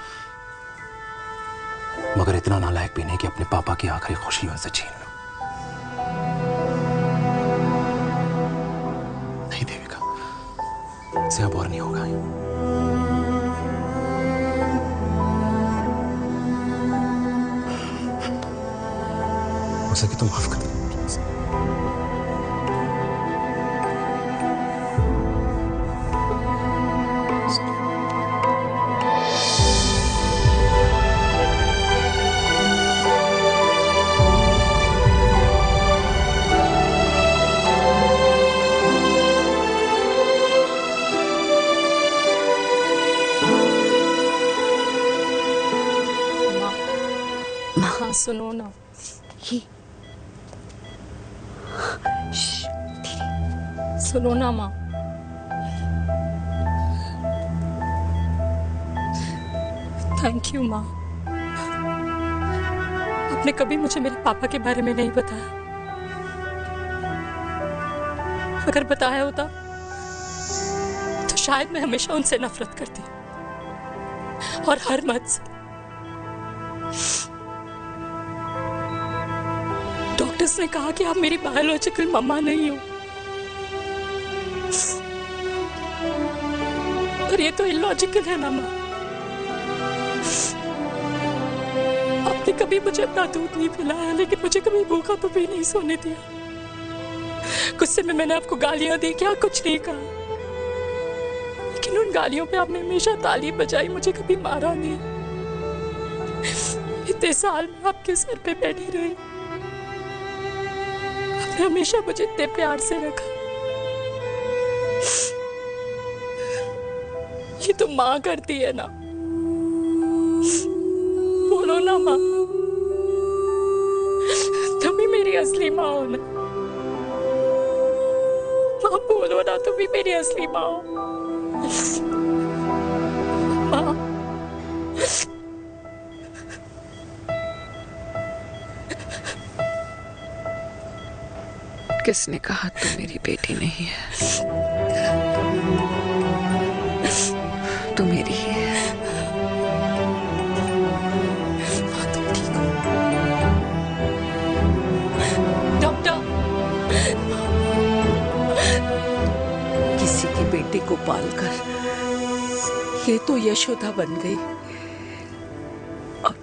मगर इतना नालायक भी नहीं कि अपने पापा की आखिरी खुशी उनसे छीन लूं। नहीं देविका, इससे अब और नहीं होगा। हो सके तो माफ कर दो। हाँ सुनो ना, सुनो ना माँ। थैंक यू माँ, आपने कभी मुझे मेरे पापा के बारे में नहीं बताया। अगर बताया होता तो शायद मैं हमेशा उनसे नफरत करती, और हर मत से। डॉक्टर्स ने कहा कि आप मेरी बायोलॉजिकल मम्मा नहीं हो, और ये तो इलॉजिकल है ना माँ। आपने कभी मुझे अपना दूध नहीं पिलाया, लेकिन मुझे कभी भूखा तो भी नहीं सोने दिया। गुस्से में मैंने आपको गालियां दी, क्या कुछ नहीं कहा, लेकिन उन गालियों पे आपने हमेशा ताली बजाई, मुझे कभी मारा नहीं। इतने साल में आपके सर पे बैठी रही, आपने हमेशा मुझे इतने प्यार से रखा। ये तो माँ करती है ना, बोलो ना माँ, तुम ही मेरी असली माँ हो ना। माँ बोलो ना, तुम ही मेरी असली माँ हो। माँ किसने कहा तू मेरी बेटी नहीं है? तू मेरी ही है। डॉक्टर, किसी की बेटी को पालकर ये तो यशोदा बन गई, और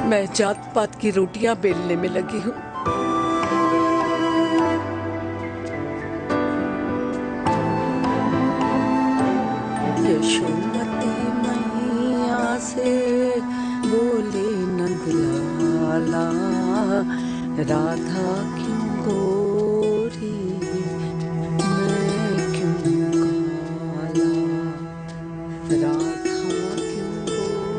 मैं जात पात की रोटियां बेलने में लगी हूँ। यशोमती मैया से बोले नंदलाला, राधा क्यों गोरी मैं क्यों काला, राधा क्यों गोरी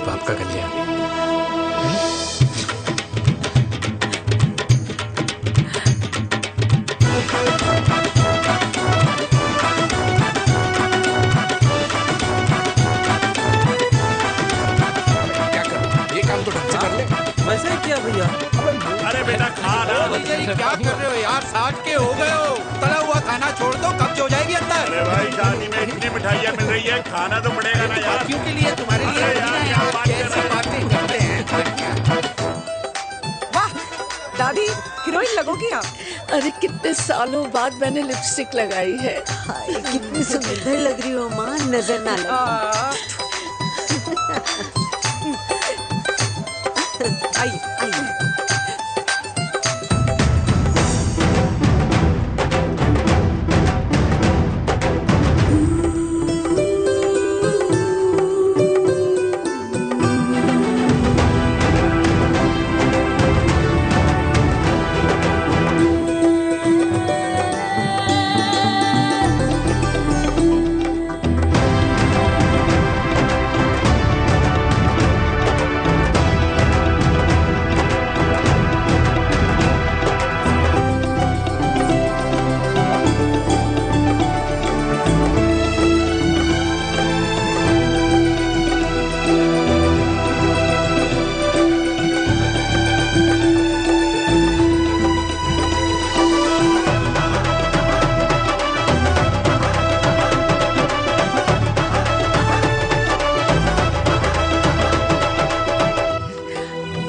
बाप का कल्याण। क्या कर, ये काम तो ढंग से कर ले। वैसे ही किया भैया। अरे बेटा खा ना। क्या कर रहे हो यार, 60 के हो गए हो। तला हुआ खाना छोड़ दो, कब्ज हो जाएगी अंदर। अरे भाई शादी में इतनी मिठाइयाँ मिल रही है, खाना तो पड़ेगा ना यार। क्यों के लिए तुम्हारे लिए अरे यार क्या बात कर रहे बातें करते हैं। वाह दादी, हीरोइन लगोगी आप। अरे कितने सालों बाद मैंने लिपस्टिक लगाई है। हाय कितनी सुंदर लग रही हो माँ, नजर ना लगे। आइए आइए।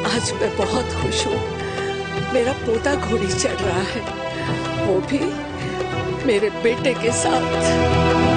आज मैं बहुत खुश हूँ। मेरा पोता घोड़ी चढ़ रहा है, वो भी मेरे बेटे के साथ।